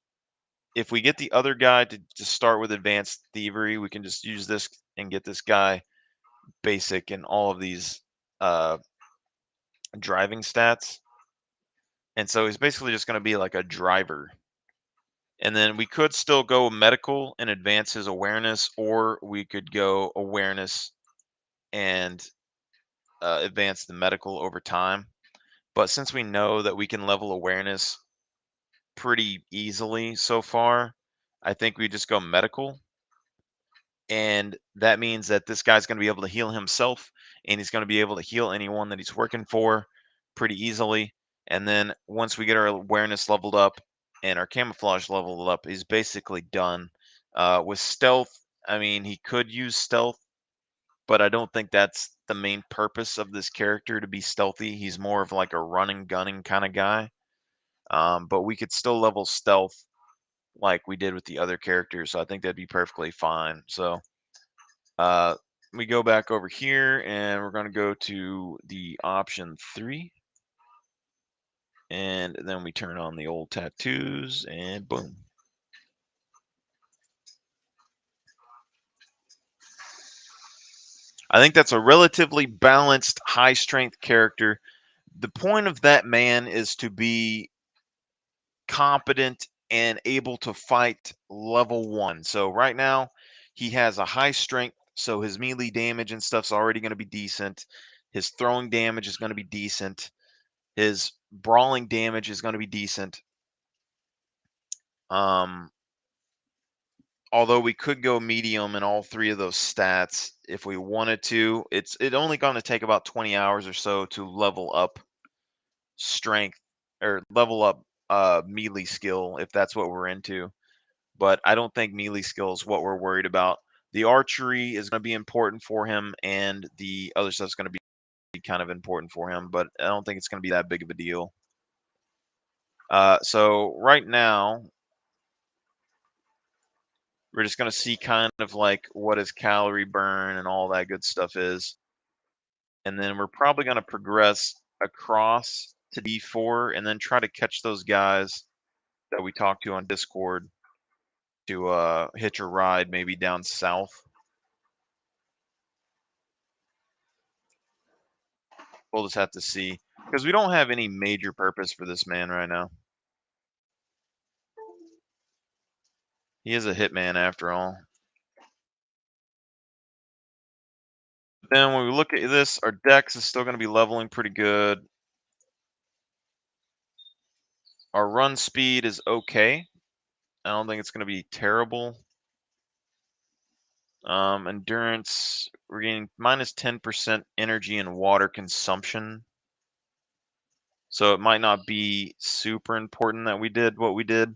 if we get the other guy to start with advanced thievery, we can just use this and get this guy basic in all of these driving stats. And so he's basically just going to be like a driver. And then we could still go medical and advance his awareness, or we could go awareness and advance the medical over time. But since we know that we can level awareness pretty easily so far, I think we just go medical. And that means that this guy's going to be able to heal himself, and he's going to be able to heal anyone that he's working for pretty easily. And then once we get our awareness leveled up and our camouflage leveled up, he's basically done. With stealth, I mean, he could use stealth, but I don't think that's the main purpose of this character, to be stealthy. He's more of like a running, gunning kind of guy. But we could still level stealth like we did with the other characters, so I think that'd be perfectly fine. So uh, we go back over here, and we're going to go to the option 3, and then we turn on the old tattoos, and boom. I think that's a relatively balanced, high strength character. The point of that man is to be competent and able to fight level 1. So right now he has a high strength, so his melee damage and stuff's already going to be decent. His throwing damage is going to be decent. His brawling damage is going to be decent. Although we could go medium in all three of those stats if we wanted to. It only going to take about 20 hours or so to level up strength or level up melee skill if that's what we're into. But I don't think melee skill is what we're worried about. The archery is going to be important for him, and the other stuff's going to be kind of important for him, but I don't think it's going to be that big of a deal. So right now, we're just going to see kind of like what his calorie burn and all that good stuff is. And then we're probably going to progress across to D4 and then try to catch those guys that we talked to on Discord to hitch a ride maybe down south. We'll just have to see because we don't have any major purpose for this man right now. He is a hitman after all. Then when we look at this, our dex is still going to be leveling pretty good. Our run speed is okay. I don't think it's going to be terrible. Endurance, we're getting minus 10% energy and water consumption. So it might not be super important that we did what we did.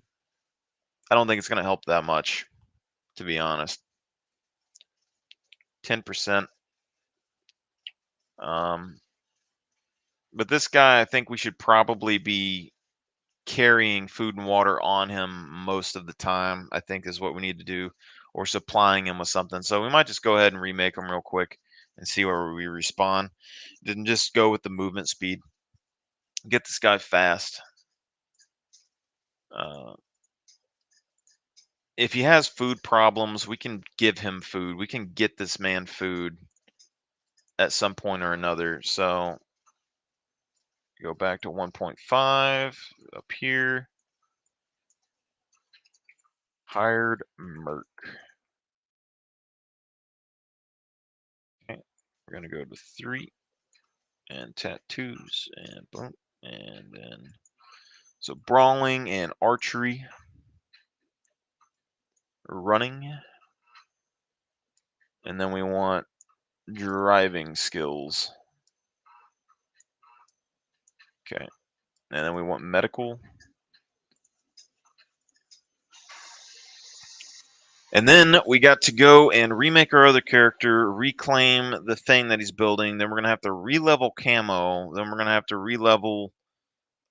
I don't think it's going to help that much, to be honest. 10%. But this guy, I think we should probably be carrying food and water on him most of the time, I think is what we need to do, or supplying him with something. So we might just go ahead and remake him real quick and see where we respawn. Then just go with the movement speed. Get this guy fast. If he has food problems, we can give him food. We can get this man food at some point or another. So go back to 1.5 up here. Hired Merc. Okay, we're gonna go to 3 and tattoos and boom, and then so brawling and archery, running, and then we want driving skills. Okay, and then we want medical. And then we got to go and remake our other character, reclaim the thing that he's building. Then we're gonna have to re-level camo. Then we're gonna have to re-level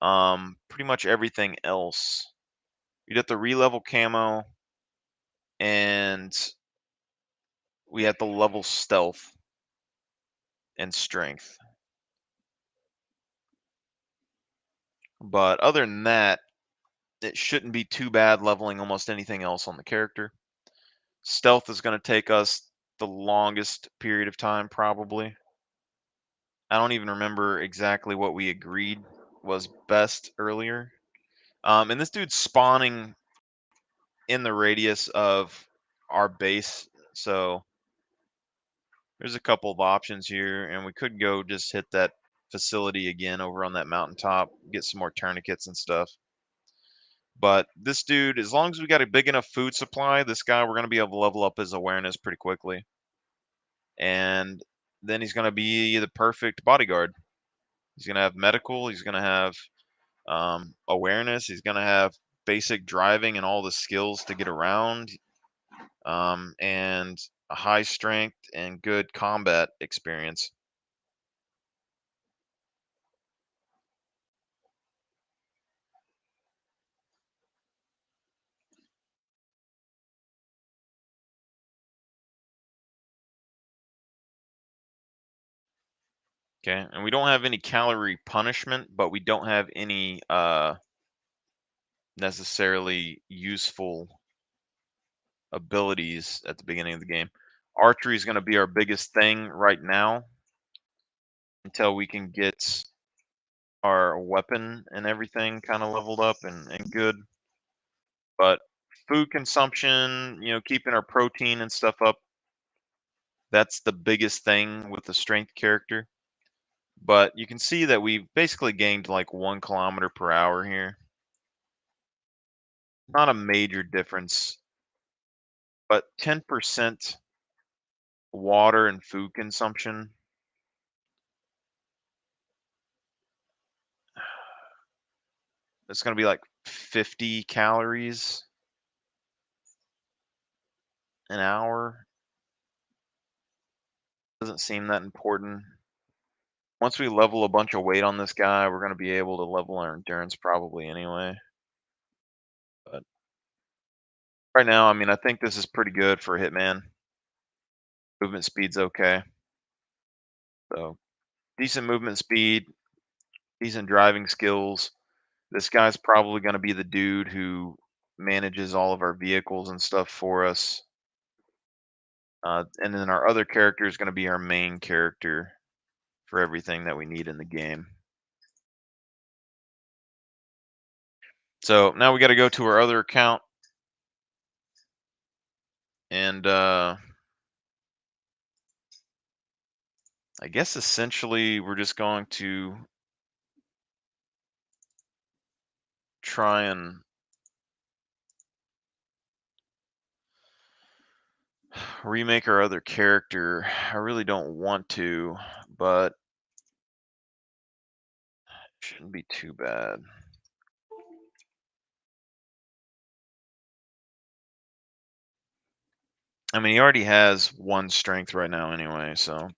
pretty much everything else. We'd have to re-level camo, and we have to level stealth and strength. But other than that, it shouldn't be too bad leveling almost anything else on the character. Stealth is going to take us the longest period of time, probably. I don't even remember exactly what we agreed was best earlier. And this dude's spawning in the radius of our base, so there's a couple of options here, and we could go just hit that facility again over on that mountaintop, get some more tourniquets and stuff. But this dude, as long as we got a big enough food supply, this guy, we're going to be able to level up his awareness pretty quickly. And then he's going to be the perfect bodyguard. He's going to have medical. He's going to have awareness. He's going to have basic driving and all the skills to get around, and a high strength and good combat experience. Okay, and we don't have any calorie punishment, but we don't have any necessarily useful abilities at the beginning of the game. Archery is going to be our biggest thing right now until we can get our weapon and everything kind of leveled up and good. But food consumption, keeping our protein and stuff up, that's the biggest thing with the strength character. But you can see that we've basically gained like 1 kilometer per hour here. Not a major difference but 10% water and food consumption. It's going to be like 50 calories an hour. Doesn't seem that important. Once we level a bunch of weight on this guy, we're going to be able to level our endurance probably anyway. But right now, I mean, I think this is pretty good for a Hitman. Movement speed's okay. So decent movement speed, decent driving skills. This guy's probably going to be the dude who manages all of our vehicles and stuff for us. And then our other character is going to be our main character for everything that we need in the game. So now we got to go to our other account and I guess essentially we're just going to try and remake our other character. I really don't want to, but shouldn't be too bad. I mean, he already has 1 strength right now anyway, so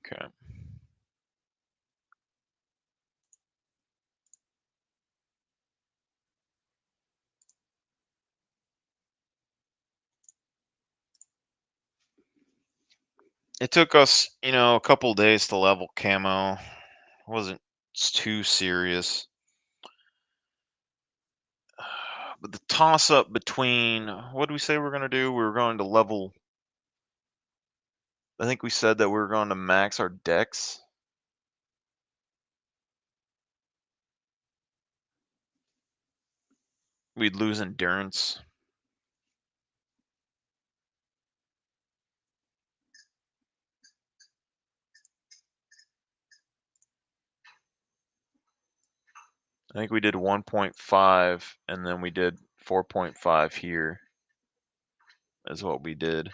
okay. It took us, a couple days to level camo. It wasn't too serious. But the toss up between what did we say we were going to do? We were going to level. I think we said that we were going to max our dex. We'd lose endurance. I think we did 1.5 and then we did 4.5 here is what we did.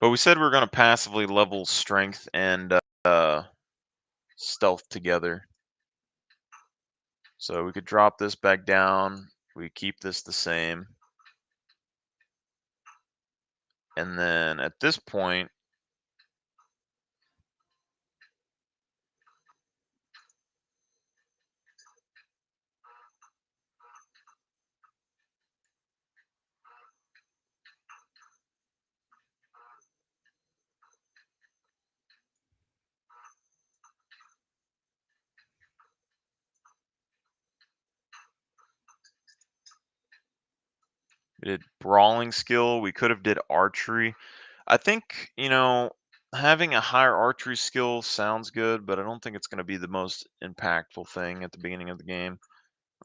But we said we were going to passively level strength and stealth together. So we could drop this back down. We keep this the same. And then at this point, we did brawling skill. We could have did archery. I think, having a higher archery skill sounds good, but I don't think it's going to be the most impactful thing at the beginning of the game.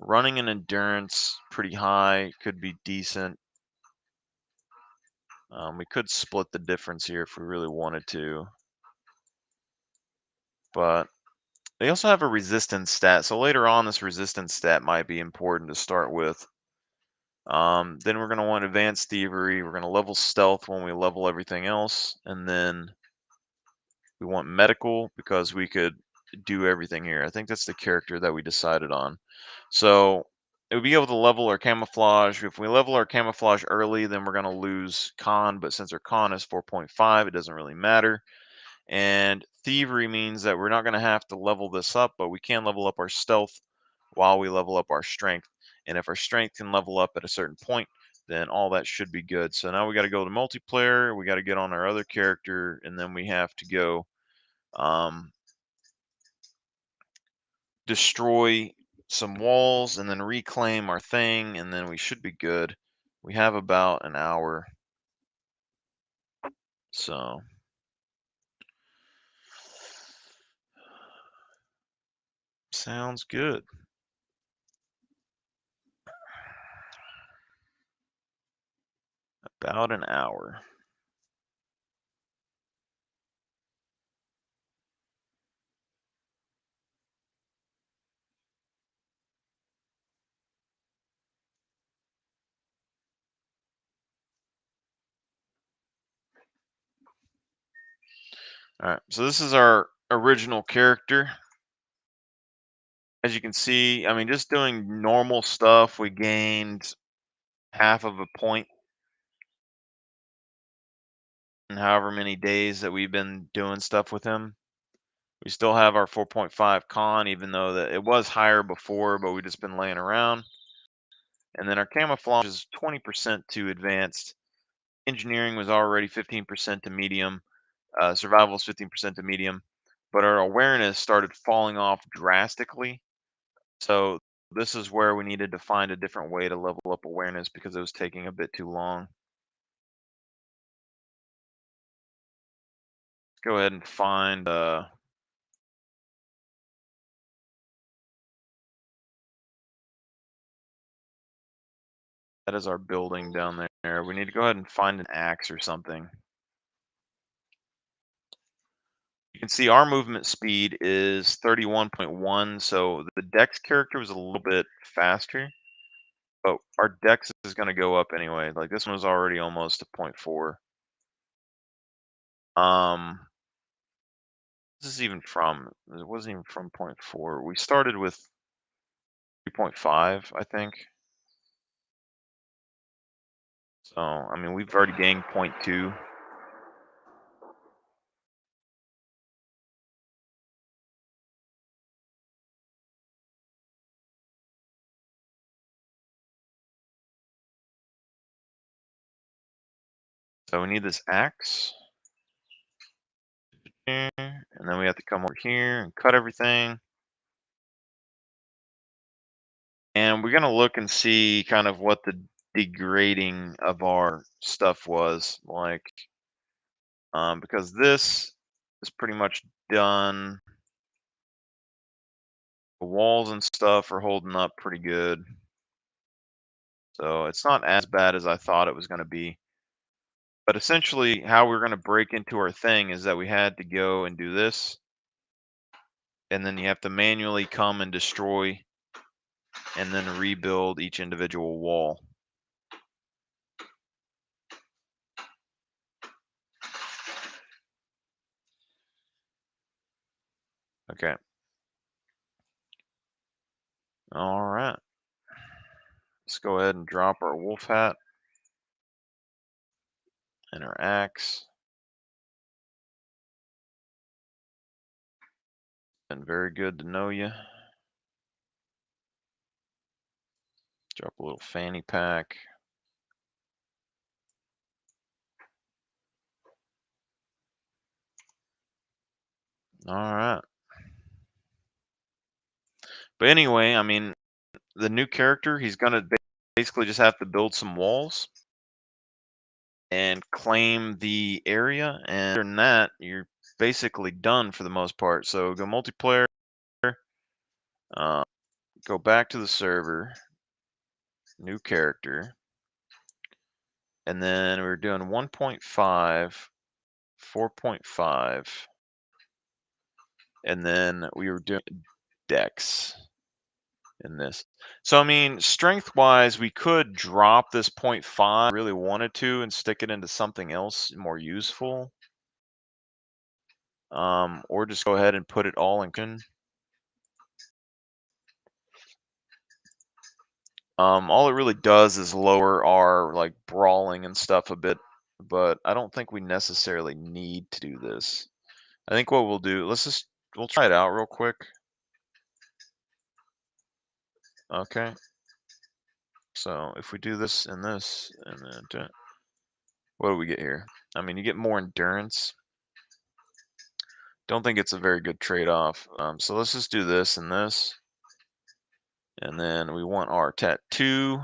Running and endurance pretty high, could be decent. We could split the difference here if we really wanted to. But they also have a resistance stat, so later on this resistance stat might be important to start with. Then we're going to want advanced thievery. We're going to level stealth when we level everything else. And then we want medical because we could do everything here. I think that's the character that we decided on. So it would be able to level our camouflage. If we level our camouflage early, then we're going to lose con. But since our con is 4.5, it doesn't really matter. And thievery means that we're not going to have to level this up, but we can level up our stealth while we level up our strength. And if our strength can level up at a certain point, then all that should be good. So now we got to go to multiplayer. We got to get on our other character, and then we have to go destroy some walls and then reclaim our thing, and then we should be good. We have about an hour. So Sounds good. About an hour. All right, so this is our original character. As you can see, I mean, just doing normal stuff, we gained half of a point in however many days that we've been doing stuff with him. We still have our 4.5 con, even though that it was higher before, but we've just been laying around. And then our camouflage is 20% to advanced. Engineering was already 15% to medium. Survival is 15% to medium. But our awareness started falling off drastically. So this is where we needed to find a different way to level up awareness because it was taking a bit too long. Let's go ahead and find that is our building down there. We need to go ahead and find an axe or something. You can see our movement speed is 31.1, so the Dex character was a little bit faster, but our Dex is going to go up anyway. Like this one was already almost a 0.4. This is even from, it wasn't even from 0.4. We started with 3.5, I think. So, I mean, we've already gained 0.2. So we need this axe. And then we have to come over here and cut everything. And we're going to look and see kind of what the degrading of our stuff was like. Because this is pretty much done. The walls and stuff are holding up pretty good. So it's not as bad as I thought it was going to be. But essentially, how we're going to break into our thing is that we had to go and do this. And then you have to manually come and destroy and then rebuild each individual wall. Okay. All right. Let's go ahead and drop our wolf hat and our axe. Been very good to know you. Drop a little fanny pack. All right. But anyway, I mean, the new character, he's going to basically just have to build some walls and claim the area. And other than that, you're basically done for the most part. So go multiplayer, go back to the server, new character. And then we're doing 1.5, 4.5. And then we were doing Dex in this. So, I mean, strength-wise, we could drop this 0.5 if we really wanted to and stick it into something else more useful. Or just go ahead and put it all in. All it really does is lower our like brawling and stuff a bit, but I don't think we necessarily need to do this. I think what we'll do, we'll try it out real quick. Okay. So if we do this and this, and then what do we get here? I mean, you get more endurance. Don't think it's a very good trade-off. So let's just do this and this. And then we want our tattoo.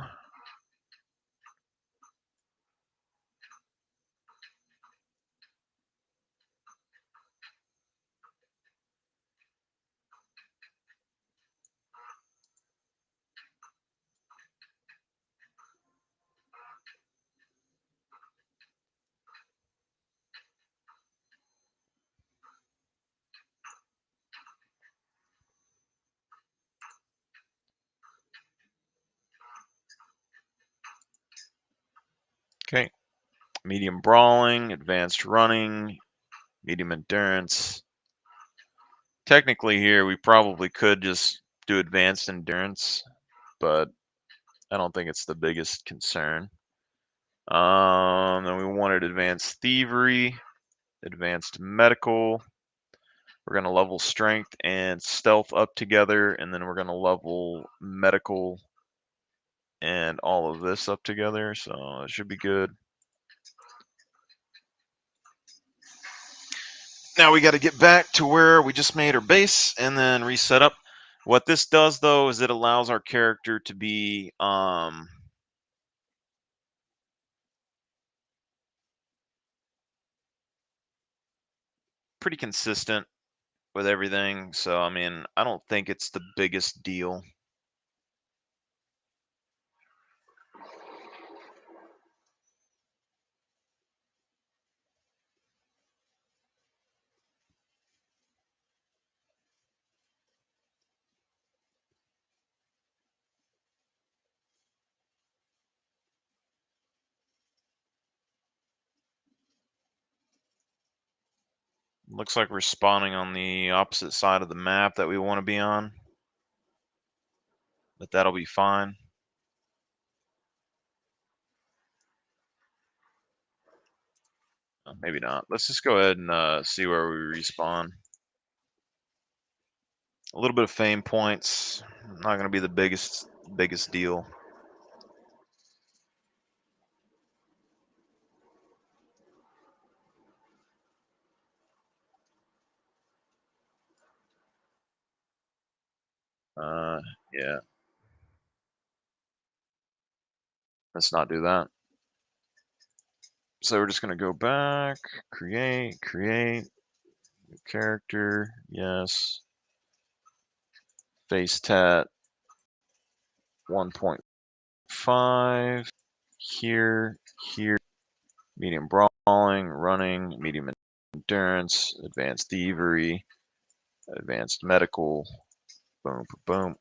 Okay. Medium brawling, advanced running, medium endurance. Technically here, we probably could just do advanced endurance, but I don't think it's the biggest concern. Then we wanted advanced thievery, advanced medical. We're going to level strength and stealth up together, and then we're going to level medical and all of this up together, so it should be good. Now we got to get back to where we just made our base and then reset up. What this does, though, is it allows our character to be pretty consistent with everything. So, I mean, I don't think it's the biggest deal. Looks like we're spawning on the opposite side of the map that we want to be on, but that'll be fine. Maybe not. Let's just go ahead and see where we respawn. A little bit of fame points. Not going to be the biggest deal. Yeah. Let's not do that. So we're just going to go back, create, new character, yes. Face tat 1.5, here, medium brawling, running, medium endurance, advanced thievery, advanced medical, boom, boom.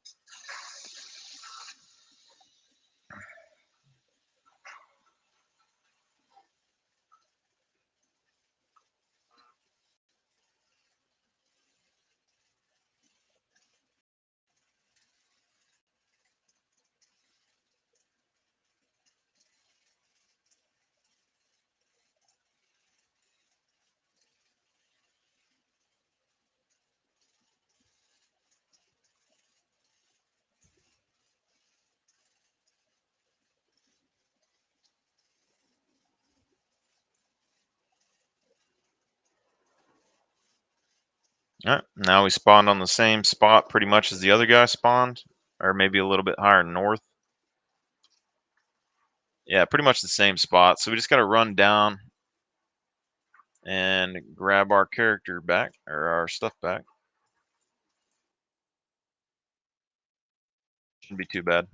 All right, now we spawned on the same spot pretty much as the other guy spawned, or maybe a little bit higher north. Yeah, pretty much the same spot. So we just got to run down and grab our character back, or our stuff back. Shouldn't be too bad.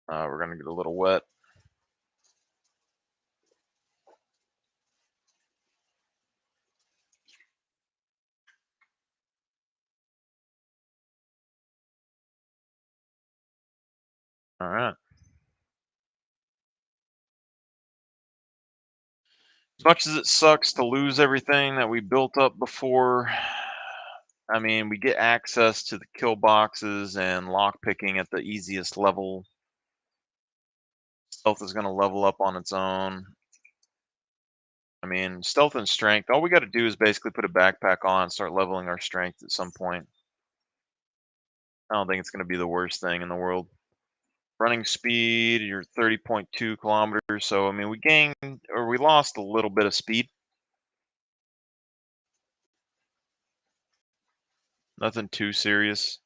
We're going to get a little wet. All right. As much as it sucks to lose everything that we built up before, I mean, we get access to the kill boxes and lock picking at the easiest level. Stealth is going to level up on its own. I mean, stealth and strength, all we got to do is basically put a backpack on and start leveling our strength at some point. I don't think it's going to be the worst thing in the world. Running speed, you're 30.2 kilometers. So, I mean, we gained or we lost a little bit of speed. Nothing too serious.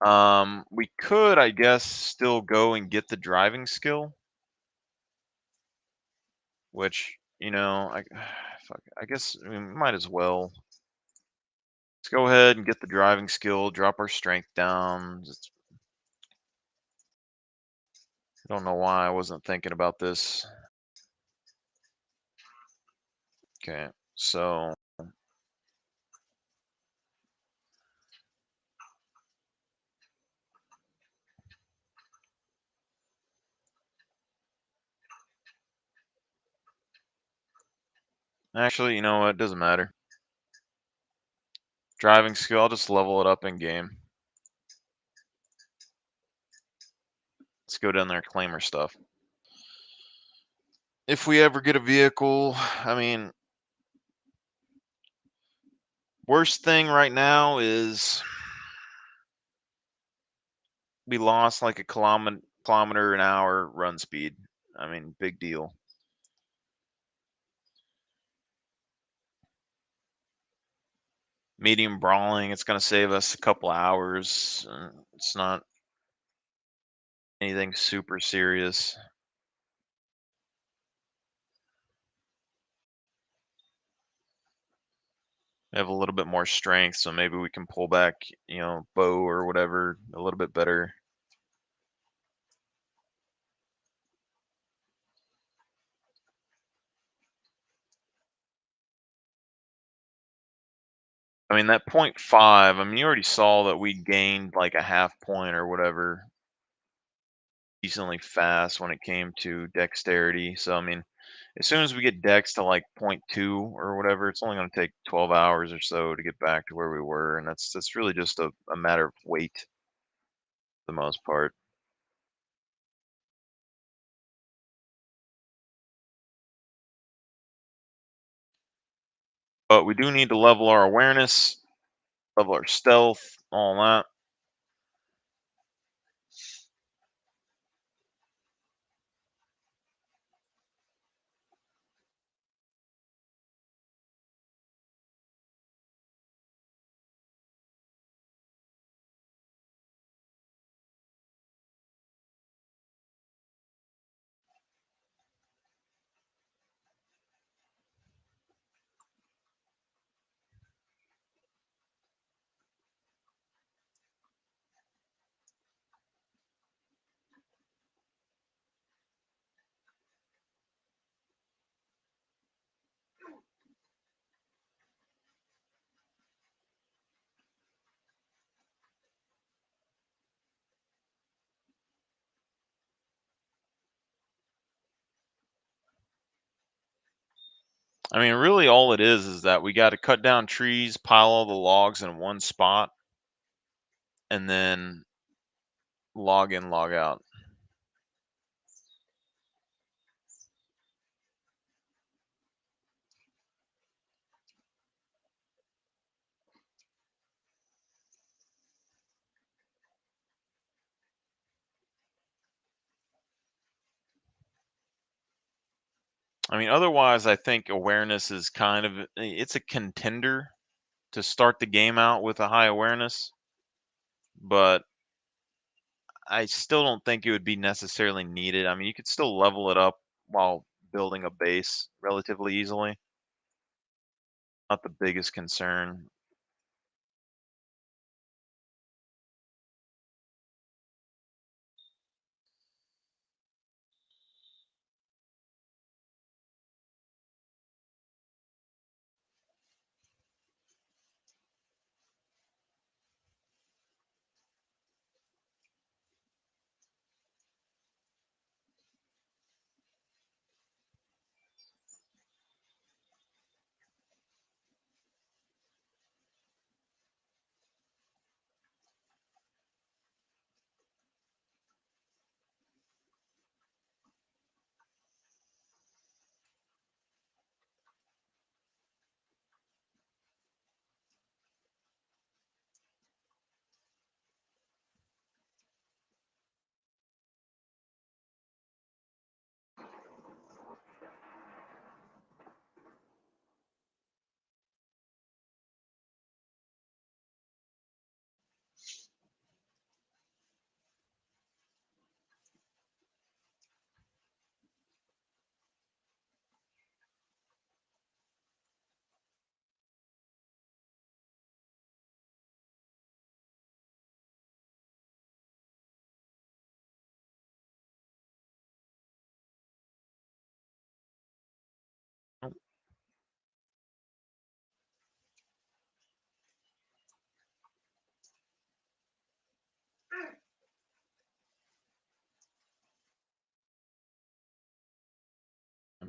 We could, I guess, still go and get the driving skill, which, you know, fuck it. I guess we might as well. Let's go ahead and get the driving skill, drop our strength down. I don't know why I wasn't thinking about this. Okay, so actually, you know what? It doesn't matter. Driving skill, I'll just level it up in game. Let's go down there and claim our stuff. If we ever get a vehicle, I mean, worst thing right now is we lost like a kilometer an hour run speed. I mean, big deal. Medium brawling, it's going to save us a couple hours. It's not anything super serious. We have a little bit more strength, so maybe we can pull back, bow or whatever a little bit better. I mean, that 0.5, I mean, you already saw that we gained like a half point or whatever decently fast when it came to dexterity. So, I mean, as soon as we get dex to like 0.2 or whatever, it's only going to take 12 hours or so to get back to where we were. And that's really just a matter of weight for the most part. But we do need to level our awareness, level our stealth, all that. I mean, really all it is that we got to cut down trees, pile all the logs in one spot, and then log in, log out. I mean, otherwise, I think awareness is kind of it's a contender to start the game out with a high awareness, but I still don't think it would be necessarily needed. I mean, you could still level it up while building a base relatively easily. Not the biggest concern.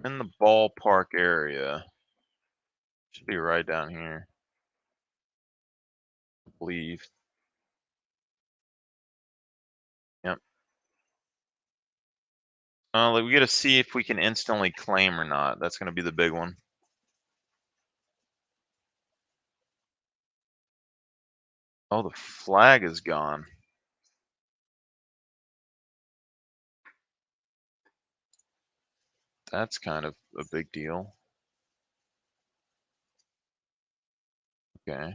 in the ballpark area. Should be right down here, I believe. Yep. We got to see if we can instantly claim or not. That's going to be the big one. Oh, the flag is gone. That's kind of a big deal. Okay.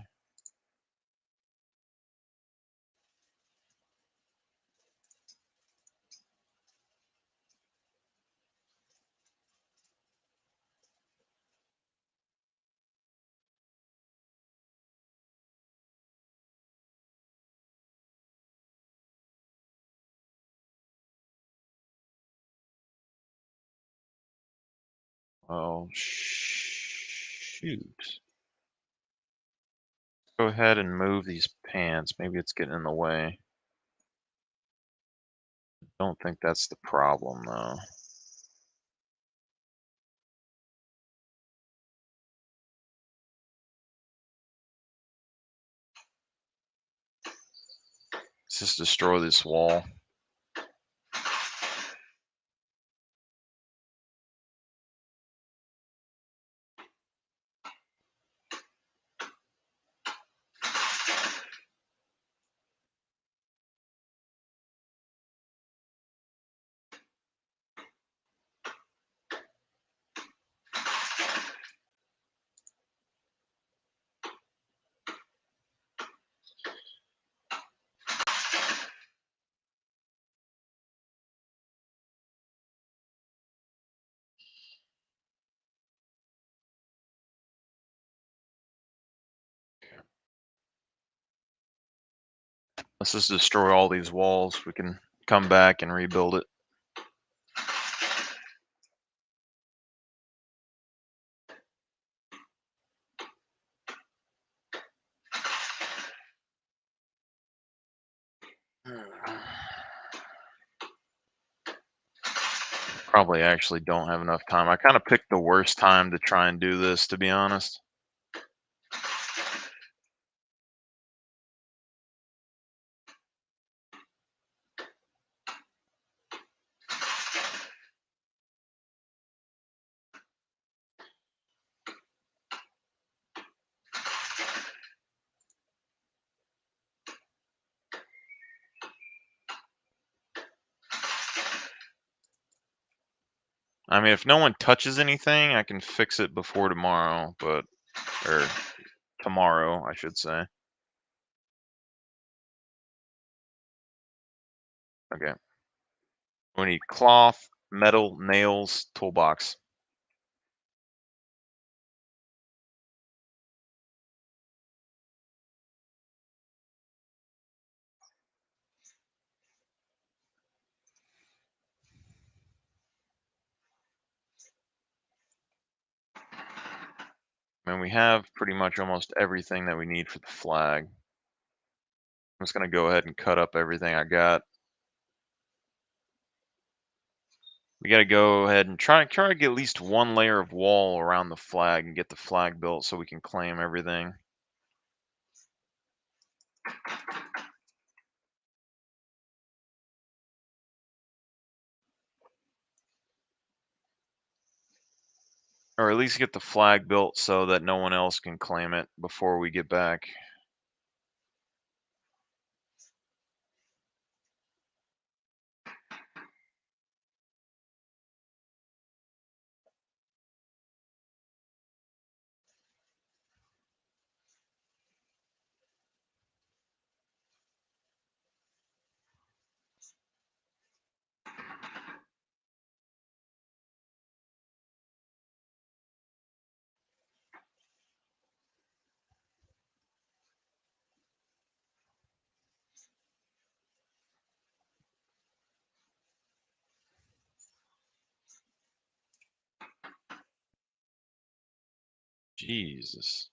Oh, shoot. Go ahead and move these pants. Maybe it's getting in the way. Don't think that's the problem, though. Let's just destroy this wall. Let's just destroy all these walls. We can come back and rebuild it. Probably actually don't have enough time. I kind of picked the worst time to try and do this, to be honest. I mean, if no one touches anything, I can fix it before tomorrow, or tomorrow, I should say. Okay. We need cloth, metal, nails, toolbox. And we have pretty much almost everything that we need for the flag. I'm just gonna go ahead and cut up everything I got. We gotta go ahead and try to get at least one layer of wall around the flag and get the flag built so we can claim everything. Or at least get the flag built so that no one else can claim it before we get back. Jesus.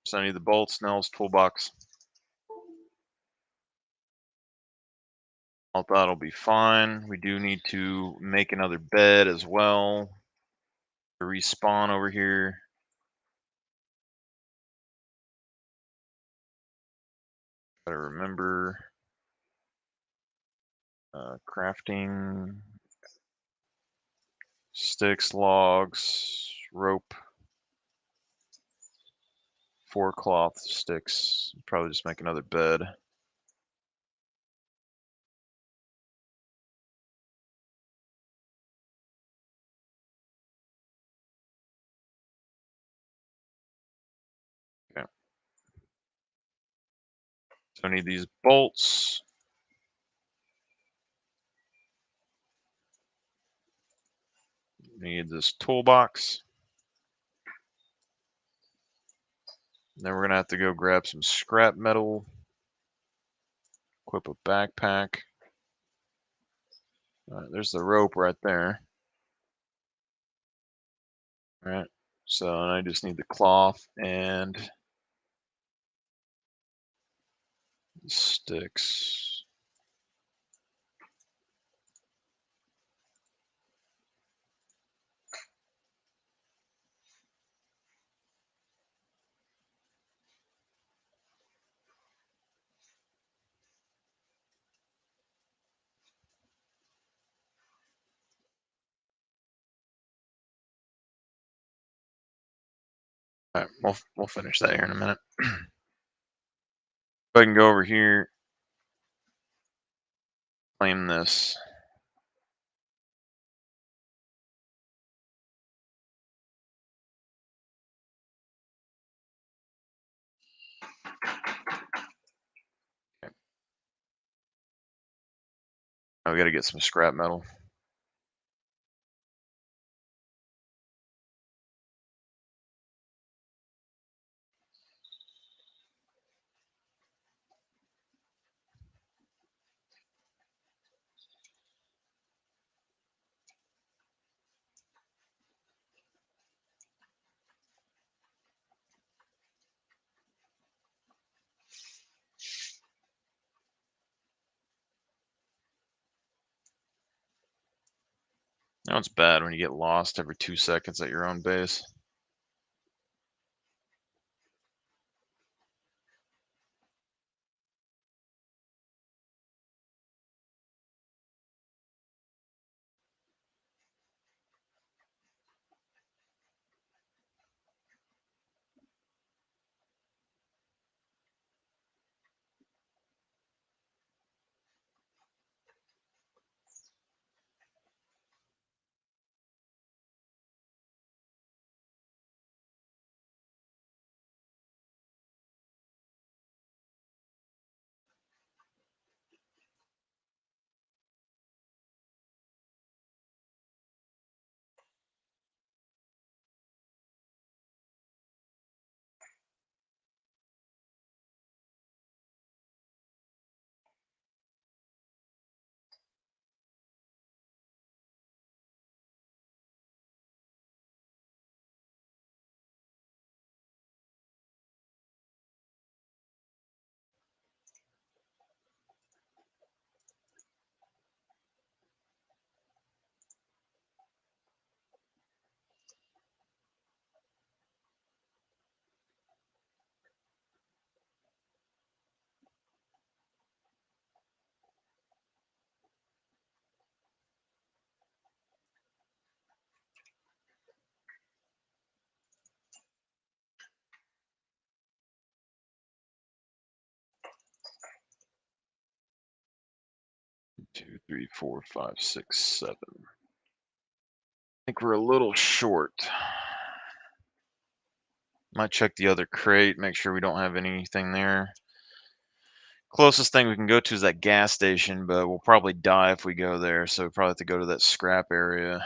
So I need the bolts, nails, toolbox. All that'll be fine. We do need to make another bed as well to respawn over here. Gotta remember crafting, sticks, logs, rope, 4 cloth sticks. Probably just make another bed. Okay. So I need these bolts. Need this toolbox. Then we're gonna have to go grab some scrap metal. Equip a backpack. There's the rope right there. All right. So I just need the cloth and the sticks. All right, we'll finish that here in a minute. If I can go over here, claim this. Okay. Now we got to get some scrap metal. Now it's bad when you get lost every 2 seconds at your own base. Two, three, four, five, six, seven. I think we're a little short. Might check the other crate, make sure we don't have anything there. Closest thing we can go to is that gas station, but we'll probably die if we go there, so we probably have to go to that scrap area.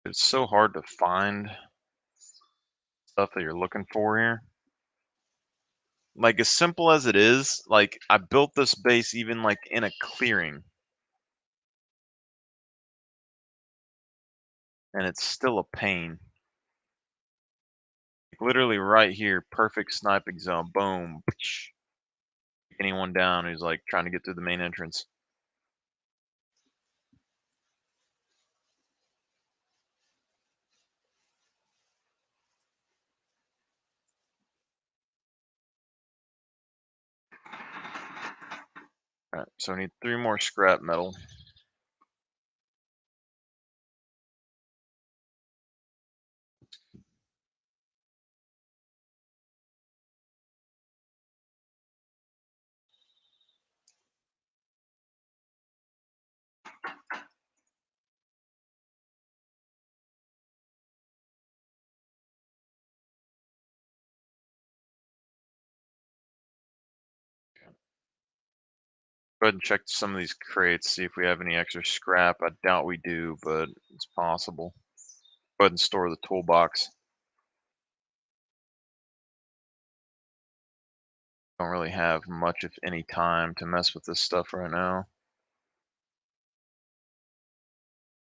It's so hard to find stuff that you're looking for here. Like, as simple as it is, like, I built this base even, like, in a clearing, and it's still a pain. Like, literally right here, perfect sniping zone, boom, anyone down who's, like, trying to get through the main entrance. Alright, so I need 3 more scrap metal. Go ahead and check some of these crates, see if we have any extra scrap. I doubt we do, but it's possible. Go ahead and store the toolbox. Don't really have much, if any, time to mess with this stuff right now.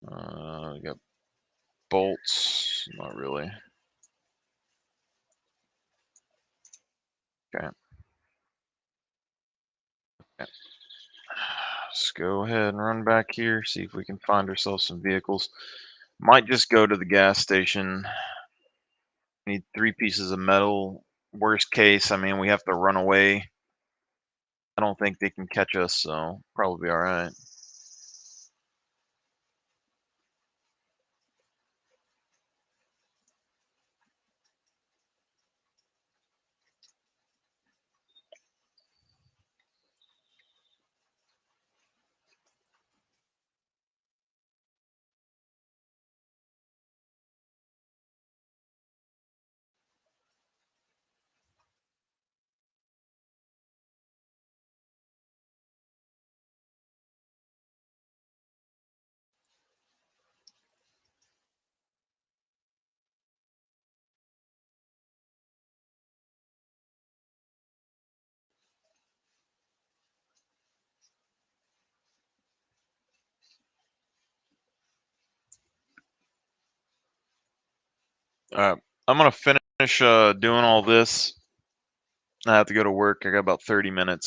We got bolts. Not really. Okay. Okay. Let's go ahead and run back here, see if we can find ourselves some vehicles. Might just go to the gas station. Need 3 pieces of metal. Worst case, I mean, we have to run away. I don't think they can catch us, so probably all right. I'm gonna finish doing all this. I have to go to work. I got about 30 minutes.